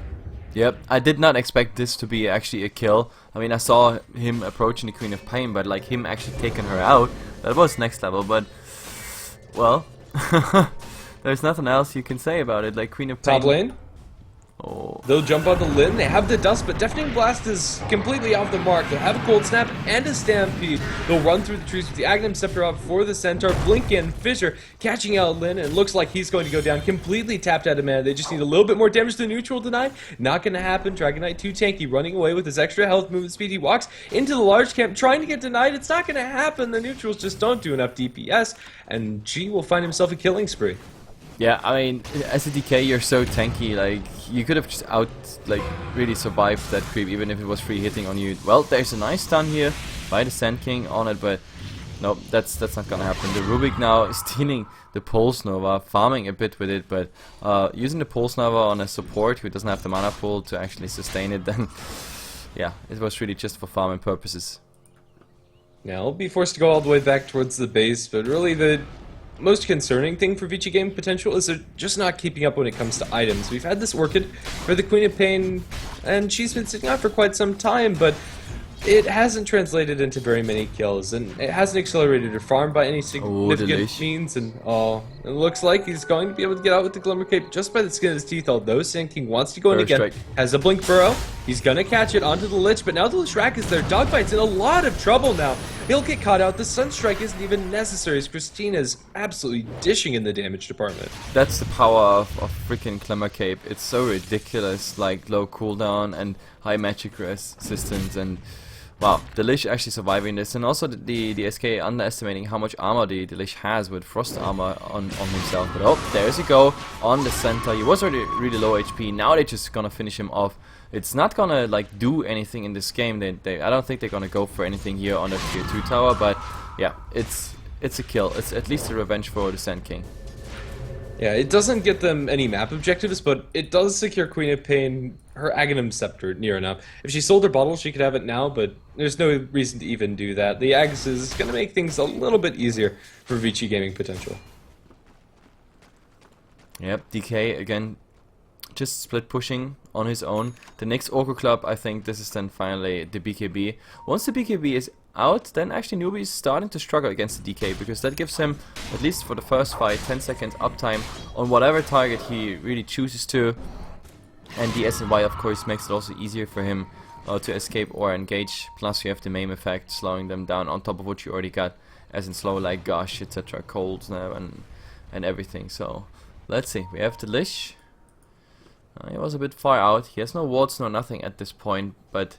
Yep, I did not expect this to be actually a kill. I mean, I saw him approaching the Queen of Pain, but like him actually taking her out, that was next level. But, well, there's nothing else you can say about it. Like Queen of Pain. Top lane. Oh. They'll jump on the Lin. They have the Dust, but Deafening Blast is completely off the mark. They'll have a Cold Snap and a Stampede. They'll run through the trees with the Aghanim Scepter up for the Centaur. Blink in, Fissure catching out Lin, and it looks like he's going to go down completely tapped out of mana. They just need a little bit more damage to neutral tonight. Not going to happen. Dragon Knight too tanky, running away with his extra health, movement speed. He walks into the large camp, trying to get denied. It's not going to happen. The neutrals just don't do enough DPS, and G will find himself a killing spree. Yeah, I mean, as a DK, you're so tanky. Like, you could have just really survived that creep, even if it was free hitting on you. Well, there's a nice stun here by the Sand King on it, but no, that's not gonna happen. The Rubik now is stealing the Pulse Nova, farming a bit with it, but using the Pulse Nova on a support who doesn't have the mana pool to actually sustain it, then yeah, it was really just for farming purposes. Now, I'll be forced to go all the way back towards the base, but really the most concerning thing for VG Gaming Potential is they're just not keeping up when it comes to items. We've had this Orchid for the Queen of Pain, and she's been sitting out for quite some time, but it hasn't translated into very many kills, and it hasn't accelerated her farm by any significant means, and oh, It looks like he's going to be able to get out with the Glimmer Cape just by the skin of his teeth, although Sand King wants to go in Burrow again. strike. Has a Blink Burrow. He's going to catch it onto the Lich, but now the Leshrac is there. Dogbite's in a lot of trouble now. He'll get caught out. The Sunstrike isn't even necessary as Christina's absolutely dishing in the damage department. That's the power of freaking Glimmer Cape. It's so ridiculous, like low cooldown and high magic resistance, and wow, the Lich actually surviving this, and also the SK underestimating how much armor the Lich has with Frost armor on himself. But oh, there's a go on the center. He was already really low HP. Now they're just gonna finish him off. It's not gonna like do anything in this game. I don't think they're gonna go for anything here on the tier 2 tower. But yeah, it's a kill. It's at least a revenge for the Sand King. Yeah, it doesn't get them any map objectives, but it does secure Queen of Pain her Aghanim Scepter near enough. If she sold her bottle, she could have it now, but there's no reason to even do that. The Ags is going to make things a little bit easier for VG Gaming potential. Yep, DK again, just split pushing on his own. The next Orco Club, I think this is then finally the BKB. Once the BKB is out, then actually Newbee is starting to struggle against the DK, because that gives him, at least for the first fight, 10 seconds uptime on whatever target he really chooses to. And the SNY of course makes it also easier for him to escape or engage. Plus you have the MAME effect slowing them down on top of what you already got as in slow like Gush, etc. Colds now and everything. So let's see, we have the Lich. He was a bit far out. He has no wards, no nothing at this point, but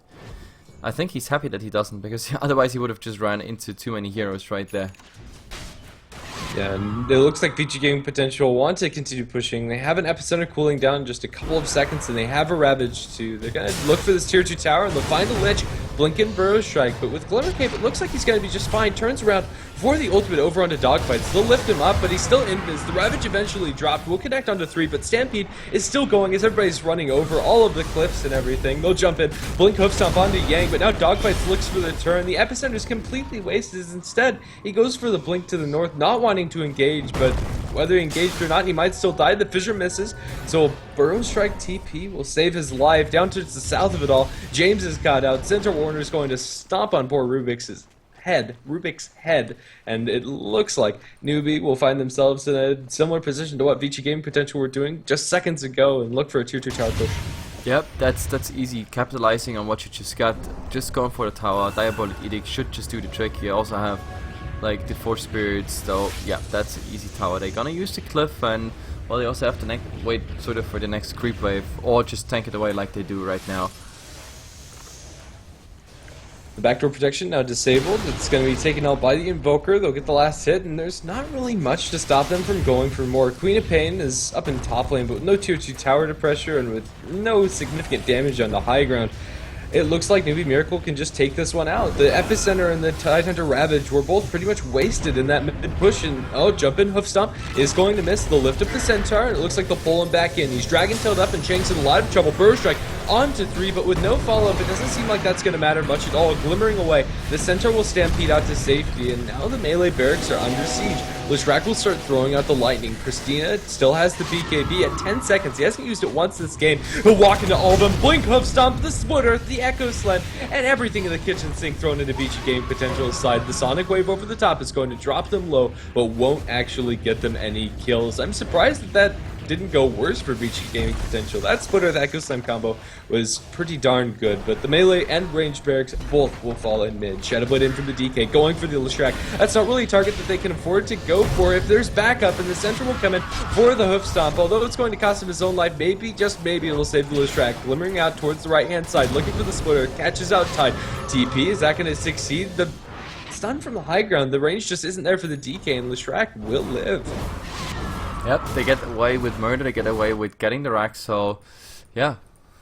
I think he's happy that he doesn't, because otherwise he would have just ran into too many heroes right there. Yeah, and it looks like VG Gaming potential want to continue pushing. They have an Epicenter cooling down in just a couple of seconds, and they have a Ravage too. They're going to look for this tier 2 tower, and they'll find a Lich, blink and Burrow Strike, but with Glimmer Cape, it looks like he's going to be just fine. Turns around for the ultimate over onto Dogfights. They'll lift him up, but he's still invis. The Ravage eventually dropped. We'll connect onto 3, but Stampede is still going as everybody's running over all of the cliffs and everything. They'll jump in, blink hoof stomp onto Yang, but now Dogfights looks for the turn. The Epicenter is completely wasted. Instead, he goes for the blink to the north, not wanting to engage, but whether he engaged or not, he might still die. The Fissure misses, so Burrow Strike TP will save his life. Down to the south of it all, James is caught out. Center Warner's going to stomp on poor Rubik's head, and it looks like Newbee will find themselves in a similar position to what VG Gaming potential were doing just seconds ago and look for a tier 2 tower push. Yep, that's easy. Capitalizing on what you just got, just going for the tower. Diabolic Edict should just do the trick here. Also have like the 4 spirits, so yeah, that's an easy tower. They're gonna use the cliff, and well, they also have to wait sort of for the next creep wave, or just tank it away like they do right now. The backdoor protection now disabled. It's going to be taken out by the Invoker. They'll get the last hit, and there's not really much to stop them from going for more. Queen of Pain is up in top lane, but with no tier 2 tower to pressure and with no significant damage on the high ground. It looks like Newbee Miracle can just take this one out. The Epicenter and the Tidehunter Ravage were both pretty much wasted in that mid push, and oh, jump in, Hoof Stomp is going to miss. They'll lift up the Centaur, and it looks like they'll pull him back in. He's Dragon-tailed up, and Chang's in a lot of trouble. Burrow Strike onto 3, but with no follow-up, it doesn't seem like that's going to matter much at all. Glimmering away, the Centaur will stampede out to safety, and now the melee barracks are under siege. Leshrac will start throwing out the lightning. Christina still has the BKB at 10 seconds. He hasn't used it once this game. He'll walk into all of them. Blink, Hoof Stomp, the Splitter, the Echo Sled, and everything in the kitchen sink thrown into VG Game potential side. The Sonic Wave over the top is going to drop them low, but won't actually get them any kills. I'm surprised that didn't go worse for VG Gaming potential. That Splitter with Echo Slam combo was pretty darn good, but the melee and ranged barracks both will fall in mid. Shadowblade in from the DK, going for the Leshrac. That's not really a target that they can afford to go for. If there's backup, and the center will come in for the Hoof Stomp, although it's going to cost him his own life, maybe, just maybe, it'll save the Leshrac. Glimmering out towards the right-hand side, looking for the Splitter, catches out Tide. TP, is that going to succeed? The stun from the high ground, the range just isn't there for the DK, and Leshrac will live. Yep, they get away with murder, they get away with getting the rack, so yeah,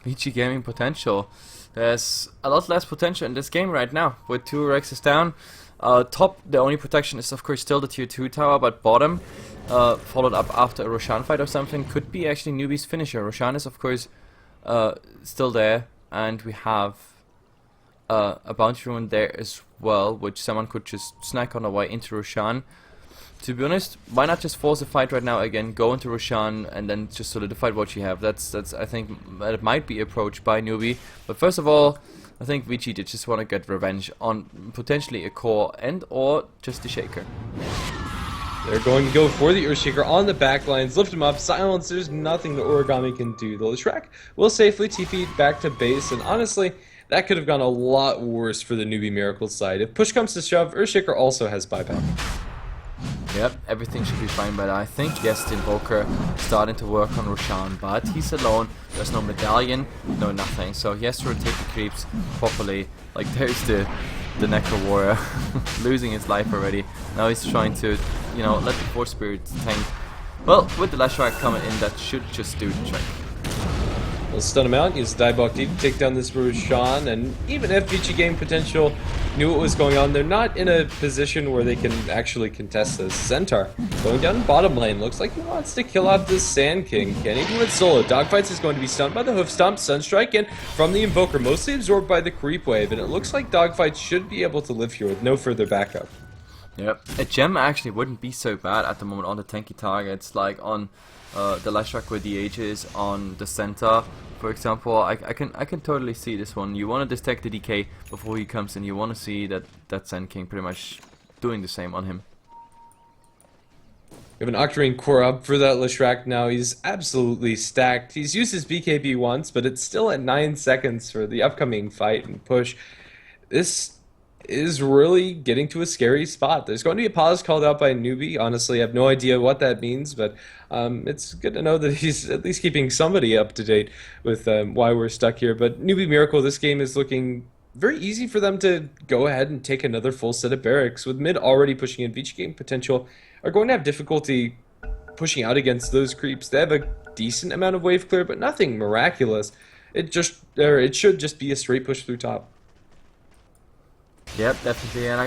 VG Gaming potential. There's a lot less potential in this game right now, with 2 Rexes down. Top, the only protection is of course still the tier 2 tower, but bottom, followed up after a Roshan fight or something, could be actually Newbee's finisher. Roshan is of course still there, and we have a bounty rune there as well, which someone could just snack on the way into Roshan. To be honest, why not just force a fight right now again, go into Roshan, and then just solidify what you have. That's I think that might be approached by Newbee. But first of all, I think VG did just want to get revenge on potentially a core and or just the Shaker. They're going to go for the Earthshaker on the backlines, lift him up, silence. There's nothing the Origami can do. The Shrek will safely TP back to base, and honestly, that could have gone a lot worse for the Newbee Miracle side. If push comes to shove, Earthshaker also has buyback. Yep, everything should be fine, but I think, yes, the Invoker starting to work on Roshan, but he's alone, there's no medallion, no nothing, so he has to rotate the creeps properly. Like, there's the Necro Warrior losing his life already. Now he's trying to, you know, let the Force Spirit tank. Well, with the Lashrak coming in, that should just do the trick. We'll stun him out, use Diebok Deep to take down this Roshan, and even if VG.P Potential knew what was going on, they're not in a position where they can actually contest this. Centaur going down bottom lane, looks like he wants to kill off this Sand King. Can he do it solo? Dogfights is going to be stunned by the Hoof Stomp, Sunstrike, and from the Invoker, mostly absorbed by the Creep Wave, and it looks like Dogfights should be able to live here with no further backup. Yep, a gem actually wouldn't be so bad at the moment on the tanky targets, like on the Lashrak with the Aegis, on the center, for example. I can totally see this one. You want to detect the DK before he comes in. You want to see that Sand King pretty much doing the same on him. We have an Octarine core up for that Lashrak now. He's absolutely stacked. He's used his BKB once, but it's still at 9 seconds for the upcoming fight and push. This is really getting to a scary spot. There's going to be a pause called out by Newbee. Honestly, I have no idea what that means, but it's good to know that he's at least keeping somebody up to date with why we're stuck here. But Newbee Miracle, this game is looking very easy for them to go ahead and take another full set of barracks. With mid already pushing in, VG.P Potential are going to have difficulty pushing out against those creeps. They have a decent amount of wave clear, but nothing miraculous. It should just be a straight push through top. Yep, definitely, and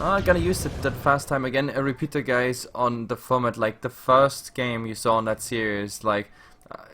I'm gonna use that fast time again. A repeater, guys, on the format. Like the first game you saw in that series, like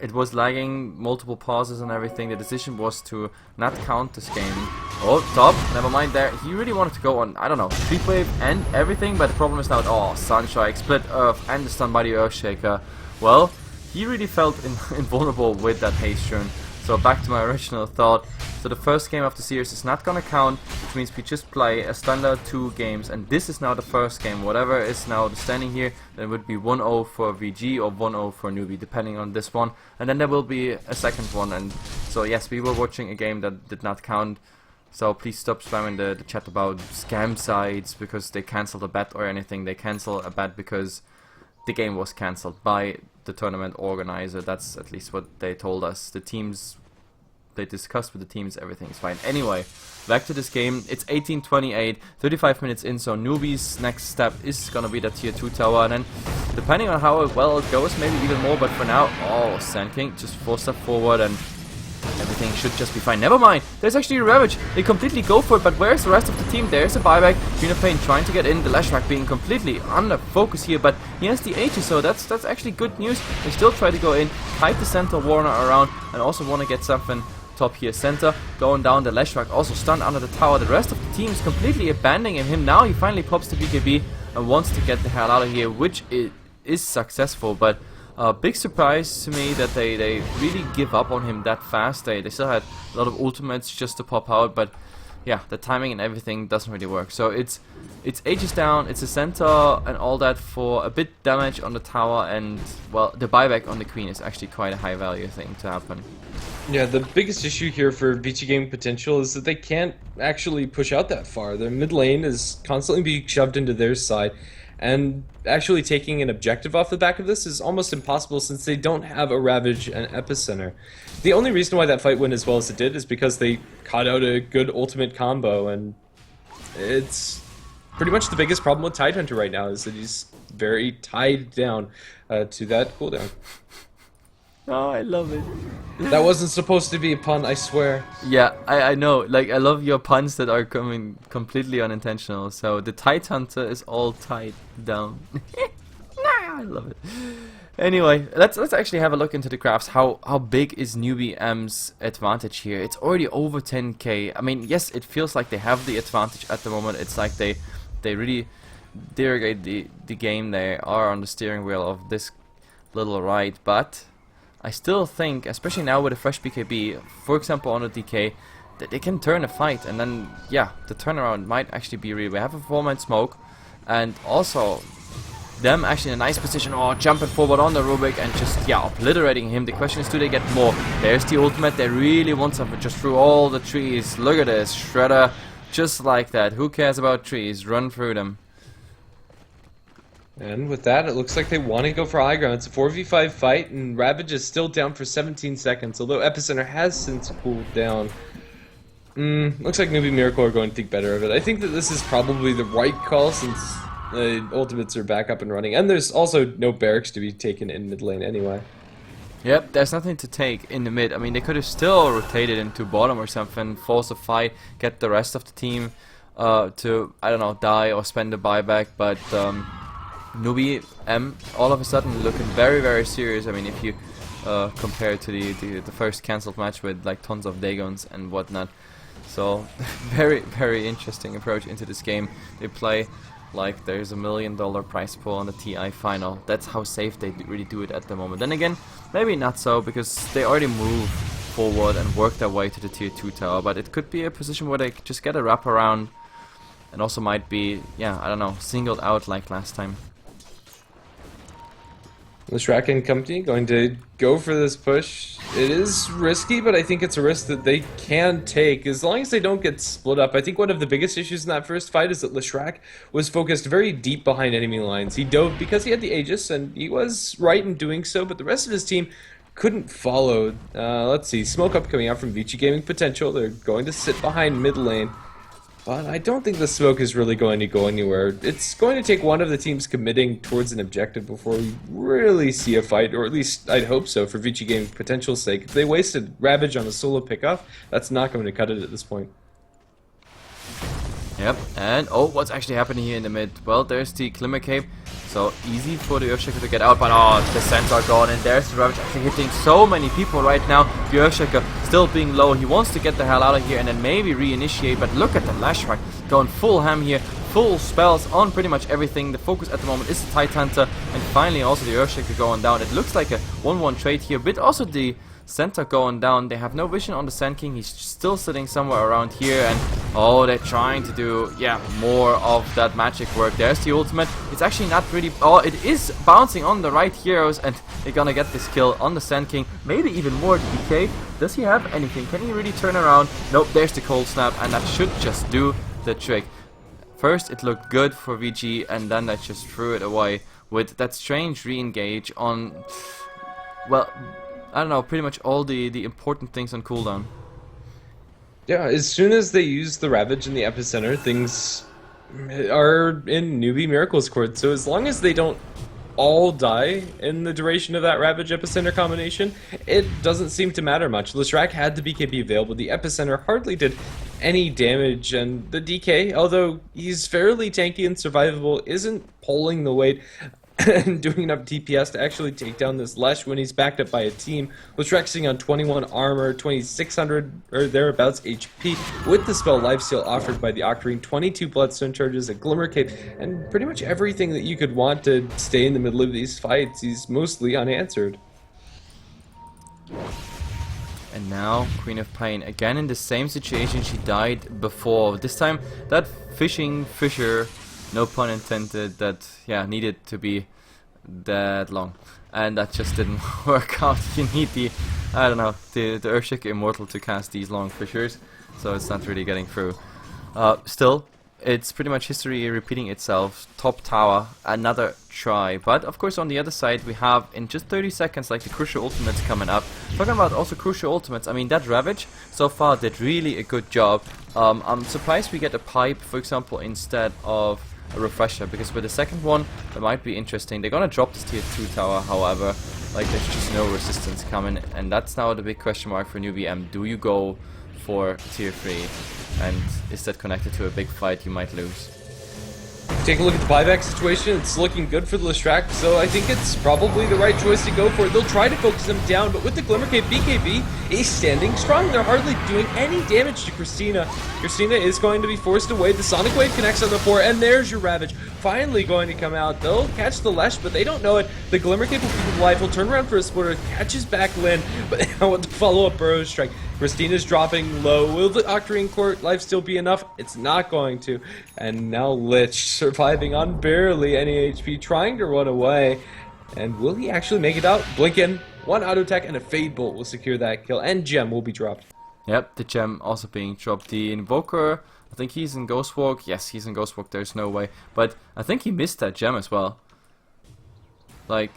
it was lagging, multiple pauses and everything. The decision was to not count this game. Oh, top, never mind there. He really wanted to go on, I don't know, Creep Wave and everything, but the problem is now, oh, Sunstrike, Split Earth, and the stun by the Earthshaker. Well, he really felt invulnerable with that haste rune. So back to my original thought. So the first game of the series is not gonna count, which means we just play a standard 2 games, and this is now the first game. Whatever is now the standing here, then it would be 1-0 for VG or 1-0 for Newbee, depending on this one. And then there will be a second one. And so yes, we were watching a game that did not count. So please stop spamming the chat about scam sites because they cancelled a bet or anything. They cancel a bet because the game was cancelled by the tournament organizer. That's at least what they told us. The teams, they discussed with the teams, everything is fine. Anyway, back to this game. It's 18:28, 35 minutes in, so Newbee's next step is gonna be the tier 2 tower, and then depending on how well it goes, maybe even more, but for now, oh, Sand King just 4 steps forward and everything should just be fine. Never mind, there's actually a Ravage. They completely go for it, but where's the rest of the team? There's a buyback. Queen of Pain trying to get in. The Lashrak being completely under focus here, but he has the Aegis, so that's actually good news. They still try to go in, kite the center Warner around, and also want to get something top here. Center going down. The Lashrak also stunned under the tower. The rest of the team is completely abandoning him. Now he finally pops the BKB and wants to get the hell out of here, which is successful, but big surprise to me that they really give up on him that fast. They still had a lot of ultimates just to pop out, but yeah, the timing and everything doesn't really work. So it's Aegis down, it's a center and all that for a bit damage on the tower, and well, the buyback on the Queen is actually quite a high value thing to happen. Yeah, the biggest issue here for VG.P Potential is that they can't actually push out that far. Their mid lane is constantly being shoved into their side, and actually taking an objective off the back of this is almost impossible since they don't have a Ravage and Epicenter. The only reason why that fight went as well as it did is because they caught out a good ultimate combo, and it's pretty much the biggest problem with Tidehunter right now is that he's very tied down to that cooldown. Oh, I love it. That wasn't supposed to be a pun, I swear. Yeah, I know. Like, I love your puns that are coming completely unintentional. So the Tidehunter is all tied down. I love it. Anyway, let's actually have a look into the graphs. How big is Newbee.M's advantage here? It's already over 10k. I mean, yes, it feels like they have the advantage at the moment. It's like they really derogate the game. They are on the steering wheel of this little ride, but I still think, especially now with a fresh BKB, for example on a DK, that they can turn a fight, and then, yeah, the turnaround might actually be real. We have a 4-man smoke, and also, them actually in a nice position. Oh, jumping forward on the Rubik and just, yeah, obliterating him. The question is, do they get more? There's the ultimate. They really want something just through all the trees. Look at this. Shredder, just like that. Who cares about trees? Run through them. And with that, it looks like they want to go for high ground. It's a 4v5 fight, and Ravage is still down for 17 seconds, although Epicenter has since cooled down. Looks like Newbee Miracle are going to think better of it. I think that this is probably the right call since the ultimates are back up and running. And there's also no barracks to be taken in mid lane anyway. Yep, there's nothing to take in the mid. I mean, they could have still rotated into bottom or something, force a fight, get the rest of the team to, I don't know, die or spend a buyback, but Newbee.M all of a sudden looking very, very serious. I mean, if you compare to the first cancelled match with like tons of Dagons and whatnot. So, very, very interesting approach into this game. They play like there's $1 million prize pool on the TI final. That's how safe they really do it at the moment. Then again, maybe not so, because they already move forward and work their way to the tier 2 tower. But it could be a position where they just get a wrap around and also might be, yeah, I don't know, singled out like last time. Leshrac and company going to go for this push. It is risky, but I think it's a risk that they can take as long as they don't get split up. I think one of the biggest issues in that first fight is that Leshrac was focused very deep behind enemy lines. He dove because he had the Aegis, and he was right in doing so, but the rest of his team couldn't follow. Let's see, smoke up coming out from VG Potential. They're going to sit behind mid lane. But I don't think the smoke is really going to go anywhere. It's going to take one of the teams committing towards an objective before we really see a fight, or at least I'd hope so for VG Potential's sake. If they wasted Ravage on a solo pickoff, that's not going to cut it at this point. Yep, and oh, what's actually happening here in the mid? Well, there's the Glimmer Cape, so easy for the Earthshaker to get out, but oh, the Centaur gone, and there's the Ravage actually hitting so many people right now. The Earthshaker still being low, he wants to get the hell out of here and then maybe reinitiate, but look at the Lashback going full ham here, full spells on pretty much everything. The focus at the moment is the Tidehunter, and finally also the Earthshaker going down. It looks like a 1-1 trade here, but also the Centaur going down. They have no vision on the Sand King. He's still sitting somewhere around here, and oh, they're trying to do, yeah, more of that magic work. There's the ultimate. It's actually not really, oh, it is bouncing on the right heroes, and they're gonna get this kill on the Sand King. Maybe even more DK. Does he have anything? Can he really turn around? Nope, there's the cold snap, and that should just do the trick. First it looked good for VG, and then they just threw it away with that strange re-engage on, well, I don't know, pretty much all the important things on cooldown. Yeah, as soon as they use the Ravage in the Epicenter, things are in Newbee Miracle's court. So as long as they don't all die in the duration of that Ravage Epicenter combination, it doesn't seem to matter much. Leshrac had the BKB available. The Epicenter hardly did any damage, and the DK, although he's fairly tanky and survivable, isn't pulling the weight and doing enough DPS to actually take down this Lesh when he's backed up by a team. Leshrac sitting on 21 armor, 2600 or thereabouts HP, with the spell Lifesteal offered by the Octarine, 22 Bloodstone charges, a Glimmer Cape, and pretty much everything that you could want to stay in the middle of these fights. He's mostly unanswered. And now Queen of Pain again in the same situation she died before. This time that fisher, no pun intended, that, yeah, needed to be that long, and that just didn't work out. You need the, I don't know, the Earthshaker Immortal to cast these long fissures, so it's not really getting through. Still, it's pretty much history repeating itself. Top tower, another try, but of course on the other side we have in just 30 seconds like the crucial ultimates coming up. Talking about also crucial ultimates, I mean that Ravage so far did really a good job. I'm surprised we get a pipe, for example, instead of a refresher, because with the second one that might be interesting. They're gonna drop this tier 2 tower, however, like there's just no resistance coming, and that's now the big question mark for Newbee.M. Do you go for tier 3, and is that connected to a big fight you might lose? Take a look at the buyback situation. It's looking good for the Leshrac, so I think it's probably the right choice to go for it. They'll try to focus him down, but with the Glimmer Cape, BKB is standing strong. They're hardly doing any damage to Christina. Christina is going to be forced away. The Sonic Wave connects on the 4, and there's your Ravage finally going to come out. They'll catch the Lesh, but they don't know it. The Glimmer Cape will keep him alive. He'll turn around for a splitter, catches back Lynn, but now with the follow-up Burrow Strike, Christina's dropping low. Will the Octarine Court life still be enough? It's not going to. And now Lich surviving on barely any HP, trying to run away. And will he actually make it out? Blinken, one auto attack, and a Fade Bolt will secure that kill. And Gem will be dropped. Yep, the gem also being dropped. The Invoker, I think he's in Ghost Walk. Yes, he's in Ghost Walk, there's no way. But I think he missed that gem as well. Like,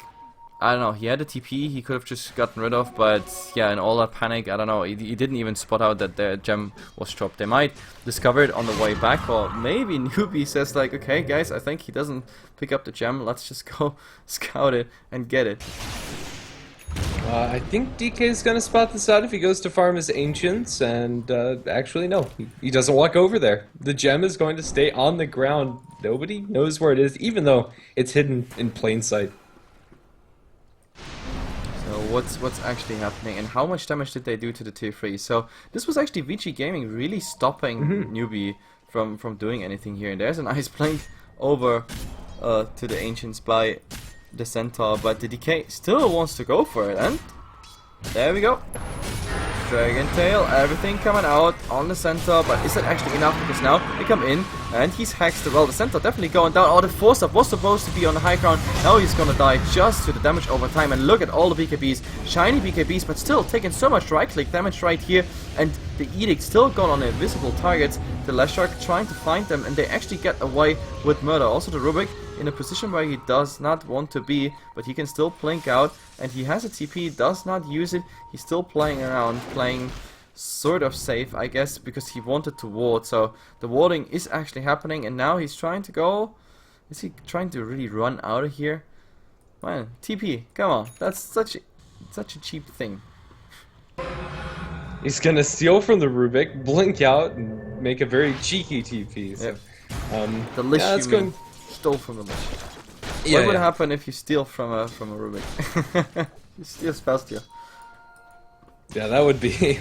I don't know, he had a TP he could have just gotten rid of, but yeah, in all that panic, I don't know, he didn't even spot out that the gem was dropped. They might discover it on the way back, or maybe Newbee says like, okay guys, I think he doesn't pick up the gem, let's just go scout it and get it. I think DK is going to spot this out if he goes to farm his Ancients, and actually no, he doesn't walk over there. The gem is going to stay on the ground. Nobody knows where it is, even though it's hidden in plain sight. So what's actually happening, and how much damage did they do to the tier 3? So this was actually VG Gaming really stopping Newbee from doing anything here. And there's a nice blink over to the Ancients by the Centaur, but the DK still wants to go for it, and there we go. Dragon Tail, everything coming out on the Centaur, but is that actually enough? Because now they come in, and he's hexed. Well, the Centaur definitely going down. Oh, the 4-stop was supposed to be on the high ground. Now he's gonna die just to the damage over time, and look at all the BKBs. Shiny BKBs, but still taking so much right-click damage right here, and the Edict still gone on invisible targets. The Leshrac trying to find them, and they actually get away with murder. Also the Rubik in a position where he does not want to be, but he can still blink out, and he has a TP, does not use it. He's still playing around, playing sort of safe, I guess, because he wanted to ward. So the warding is actually happening, and now he's trying to go. Is he trying to really run out of here? Man, TP, come on, that's such a cheap thing. He's gonna steal from the Rubik, blink out, and make a very cheeky TP. So, the Lich, yeah, you mean, stole from the Lich. Yeah, what would happen if you steal from a Rubik? You steal Spellsteal. Yeah, that would be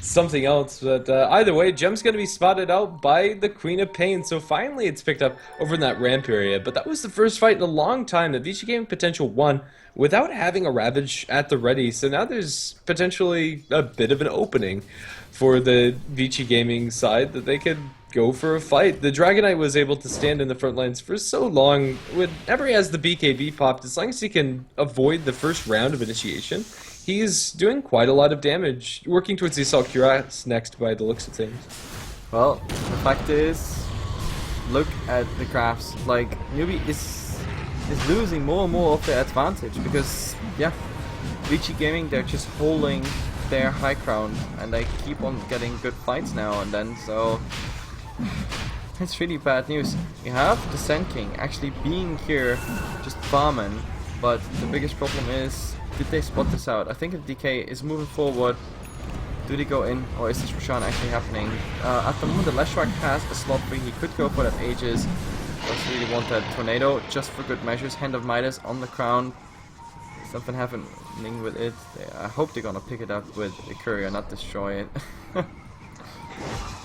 something else. But either way, Gem's going to be spotted out by the Queen of Pain. So finally it's picked up over in that ramp area. But that was the first fight in a long time that VG Gaming potential won without having a Ravage at the ready. So now there's potentially a bit of an opening for the VG Gaming side that they could go for a fight. The Dragonite was able to stand in the front lines for so long. Whenever he has the BKB popped, as long as he can avoid the first round of initiation, he's doing quite a lot of damage. Working towards the Assault Cuirass next by the looks of things. Well, the fact is, look at the graphs. Like, Newbee is losing more and more of their advantage because, yeah, VG Gaming, they're just holding their high ground and they keep on getting good fights now and then, so it's really bad news. You have the Sand King actually being here, just farming, but the biggest problem is, did they spot this out? I think the DK is moving forward. Do they go in, or is this Roshan actually happening? At the moment, the Leshrac has a slot free. He could go for that Aegis. Doesn't really want that Tornado, just for good measures. Hand of Midas on the crown. Something happening with it. I hope they're gonna pick it up with the courier, not destroy it.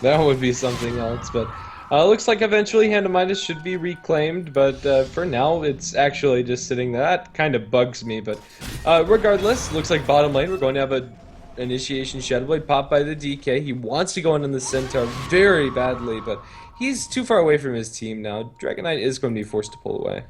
That would be something else, but looks like eventually Hand of Midas should be reclaimed, but for now it's actually just sitting there. That kind of bugs me, but regardless, looks like bottom lane we're going to have a initiation Shadowblade popped by the DK. He wants to go in on the Centaur very badly, but he's too far away from his team now. Dragonite is going to be forced to pull away.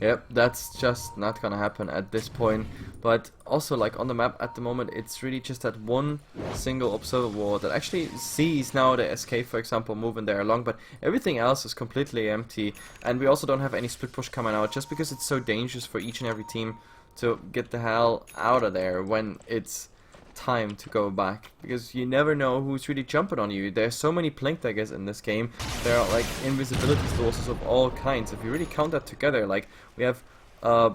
Yep, that's just not gonna happen at this point. But also, like, on the map at the moment, it's really just that one single observer ward that actually sees now the SK, for example, moving there along, but everything else is completely empty. And we also don't have any split push coming out, just because it's so dangerous for each and every team to get the hell out of there when it's time to go back, because you never know who's really jumping on you. There's so many blink daggers in this game. There are like invisibility sources of all kinds. If you really count that together, like we have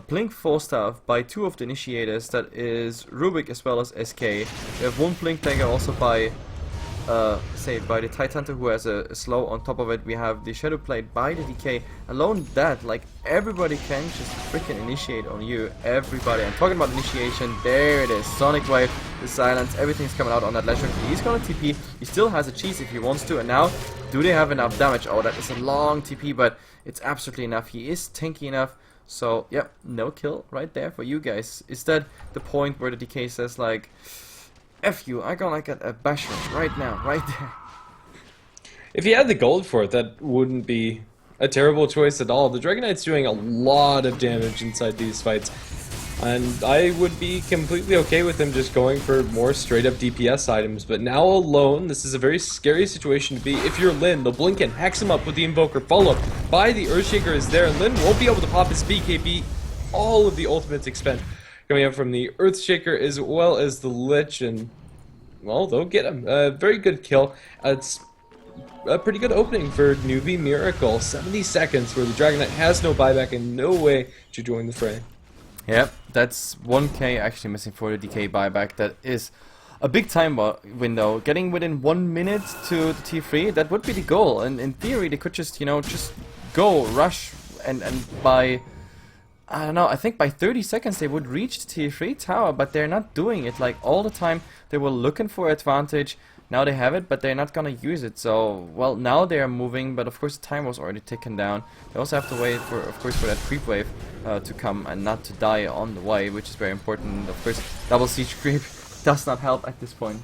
blink 4-star by 2 of the initiators, that is Rubik as well as SK. We have 1 blink dagger also by by the Titan Hunter, who has a slow on top of it. We have the Shadow Blade by the DK. Alone that, like, everybody can just freaking initiate on you. Everybody. I'm talking about initiation. There it is. Sonic Wave, the silence, everything's coming out on that Leshrac. He's gonna TP. He still has a cheese if he wants to. And now, do they have enough damage? Oh, that is a long TP, but it's absolutely enough. He is tanky enough. So, yep, no kill right there for you guys. Is that the point where the DK says, like, F you, I'm gonna get a basher right now, right there. If he had the gold for it, that wouldn't be a terrible choice at all. The Dragon Knight's doing a lot of damage inside these fights, and I would be completely okay with him just going for more straight-up DPS items. But now alone, this is a very scary situation to be. If you're Lin, they'll blink in, hacks him up with the Invoker, followed by the Earthshaker is there, and Lin won't be able to pop his BKB. All of the ultimates expend coming up from the Earthshaker as well as the Lich, and well, they'll get him. Very good kill. It's a pretty good opening for Newbee Miracle. 70 seconds where the Dragon Knight has no buyback and no way to join the fray. Yep, that's 1k actually missing for the DK buyback. That is a big time window. Getting within 1 minute to the T3, that would be the goal. And in theory, they could just, you know, just go, rush, and by, I don't know, I think by 30 seconds they would reach the T3 tower, but they're not doing it. Like, all the time they were looking for advantage. Now they have it, but they're not gonna use it. So, well, now they are moving, but of course the time was already ticking down. They also have to wait for, of course, for that creep wave to come and not to die on the way, which is very important. Of course, double siege creep does not help at this point.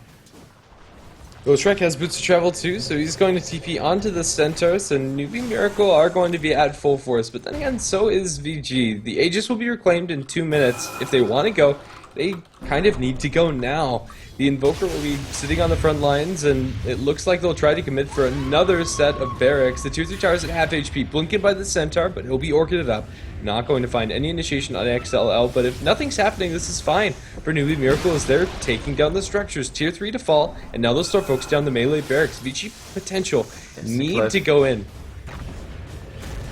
Well, Shrek has boots to travel too, so he's going to TP onto the Centaurs, and Newbee Miracle are going to be at full force. But then again, so is VG. The Aegis will be reclaimed in 2 minutes. If they want to go, they kind of need to go now. The Invoker will be sitting on the front lines, and it looks like they'll try to commit for another set of barracks. The tier 3 tower's at half HP, blinking by the Centaur, but he'll be orchided up. Not going to find any initiation on XLL, but if nothing's happening, this is fine. For Newbee Miracle as they're taking down the structures. Tier 3 to fall, and now they'll start focusing down the melee barracks. VG potential need to go in.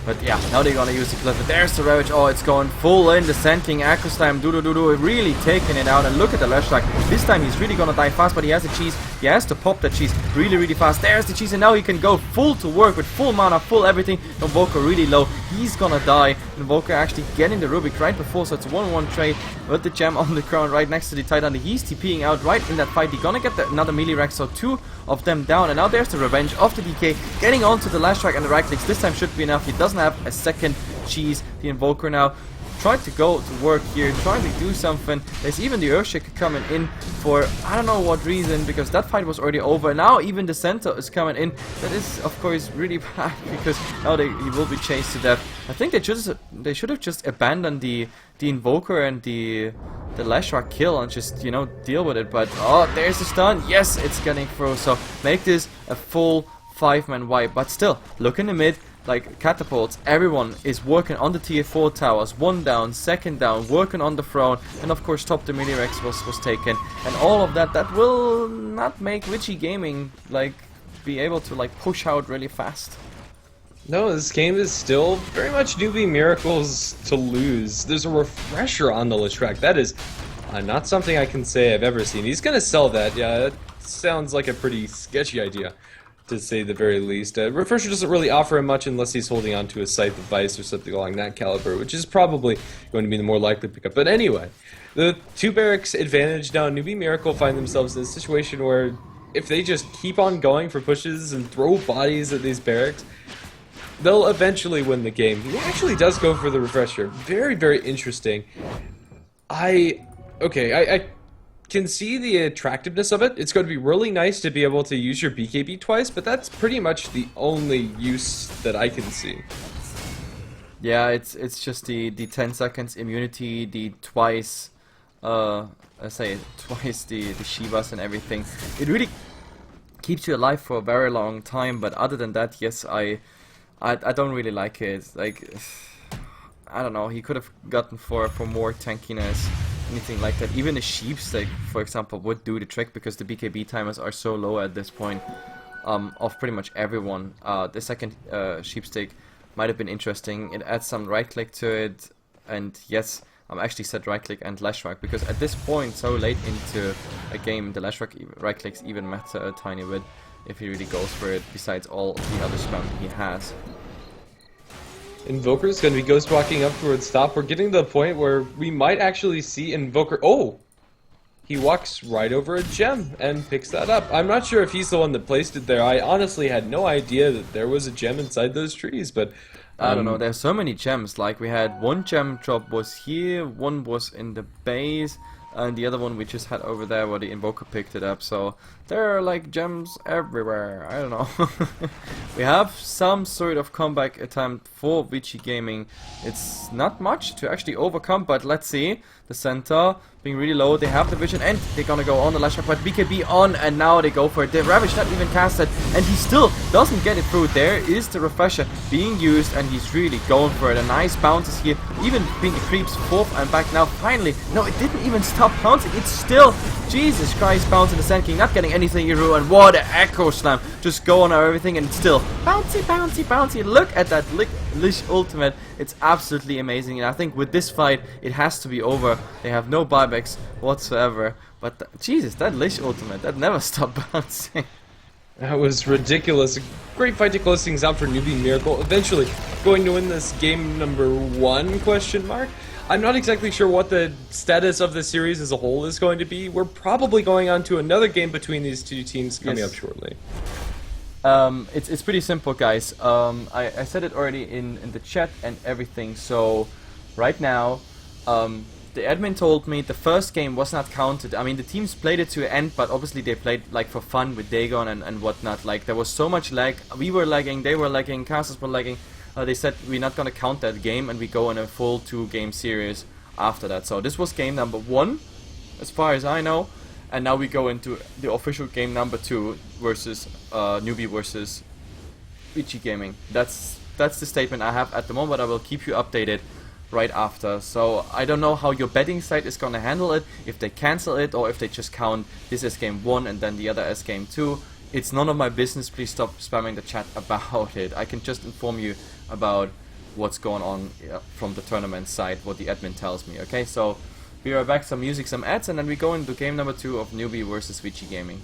But yeah, now they're gonna use the cliff. There's the Ravage. Oh, it's going full in. The Sand King, Echo Slam, Douyu, really taking it out. And look at the Lashrak. This time he's really gonna die fast, but he has the cheese. He has to pop that cheese really fast. There's the cheese, and now he can go full to work with full mana, full everything. Invoker really low. He's gonna die. Invoker actually getting the Rubik right before, so it's a 1-1 trade with the gem on the ground right next to the Titan. He's TPing out right in that fight. He's gonna get another melee rack, so 2 of them down. And now there's the revenge of the DK getting onto the Lashrak and the right clicks. This time should be enough. He doesn't have a second cheese. The Invoker now trying to go to work here, trying to do something. There's even the Earthshaker coming in for I don't know what reason, because that fight was already over. Now even the Centaur is coming in. That is of course really bad, because now he will be chased to death. I think they should have just abandoned the Invoker and the Lashrak kill and just, you know, deal with it. But oh, there's the stun. Yes, it's getting through. So make this a full 5-man wipe. But still, look in the mid. Like catapults, everyone is working on the tier 4 towers, 1 down, 2nd down, working on the throne, and of course top the melee Rex was taken, and all of that will not make Witchy Gaming like be able to like push out really fast. No, this game is still very much Newbee Miracles to lose. There's a refresher on the Lashrak. That is not something I can say I've ever seen. He's gonna sell that. Yeah, that sounds like a pretty sketchy idea, to say the very least. Refresher doesn't really offer him much unless he's holding on to a Scythe of Vice or something along that caliber, which is probably going to be the more likely pickup. But anyway, the 2 barracks advantage now. Newbee Miracle find themselves in a situation where if they just keep on going for pushes and throw bodies at these barracks, they'll eventually win the game. He actually does go for the refresher. Very interesting. I can see the attractiveness of it. It's going to be really nice to be able to use your BKB twice, but that's pretty much the only use that I can see. Yeah, it's just the 10 seconds immunity, the twice the Shivas and everything. It really keeps you alive for a very long time, but other than that, yes, I don't really like it. Like, I don't know, he could have gotten for more tankiness, anything like that. Even the sheepstake, for example, would do the trick, because the BKB timers are so low at this point of pretty much everyone. The second sheepstake might have been interesting. It adds some right click to it, and yes, I'm actually set right click and Lashrak, because at this point, so late into a game, the Lashrak right clicks even matter a tiny bit if he really goes for it, besides all the other spam he has. Invoker's going to be ghost walking up towards top. We're getting to the point where we might actually see Invoker. Oh! He walks right over a gem and picks that up. I'm not sure if he's the one that placed it there. I honestly had no idea that there was a gem inside those trees, but I don't know, there's so many gems. Like, we had 1 gem drop was here, 1 was in the base, and the other one we just had over there where the Invoker picked it up. So there are like gems everywhere. I don't know. We have some sort of comeback attempt for VG Gaming. It's not much to actually overcome, but let's see. The center being really low. They have the vision and they're gonna go on the last shot, but VG.P on, and now they go for it. The Ravage not even casted, and he still doesn't get it through. There is the refresher being used, and he's really going for it. A nice bounces here. Even being creeps forth and back now. Finally, no, it didn't even stop bouncing. It's still, Jesus Christ, bouncing the Sand King, not getting anything through, and what an Echo Slam. Just going on everything, and it's still bouncy, bouncy, bouncy. Look at that Lich ultimate. It's absolutely amazing, and I think with this fight, it has to be over. They have no buybacks whatsoever. But Jesus, that Lich ultimate, that never stopped bouncing. That was ridiculous. A great fight to close things out for Newbee Miracle. Eventually going to win this game number 1, question mark. I'm not exactly sure what the status of the series as a whole is going to be. We're probably going on to another game between these two teams coming up shortly. It's pretty simple, guys. I said it already in the chat and everything. So right now, the admin told me the first game was not counted. I mean, the teams played it to end, but obviously they played like for fun with Dagon and whatnot. Like there was so much lag. We were lagging, they were lagging, casters were lagging. They said we're not gonna count that game, and we go in a full 2-game series after that. So this was game number 1, as far as I know. And now we go into the official game number 2 versus Newbee versus VG Gaming. That's the statement I have at the moment. I will keep you updated right after. So I don't know how your betting site is gonna handle it, if they cancel it or if they just count this as game 1 and then the other as game 2. It's none of my business. Please stop spamming the chat about it. I can just inform you about what's going on from the tournament side, what the admin tells me. Okay, so we are back, some music, some ads, and then we go into game number 2 of Newbee versus VG Gaming.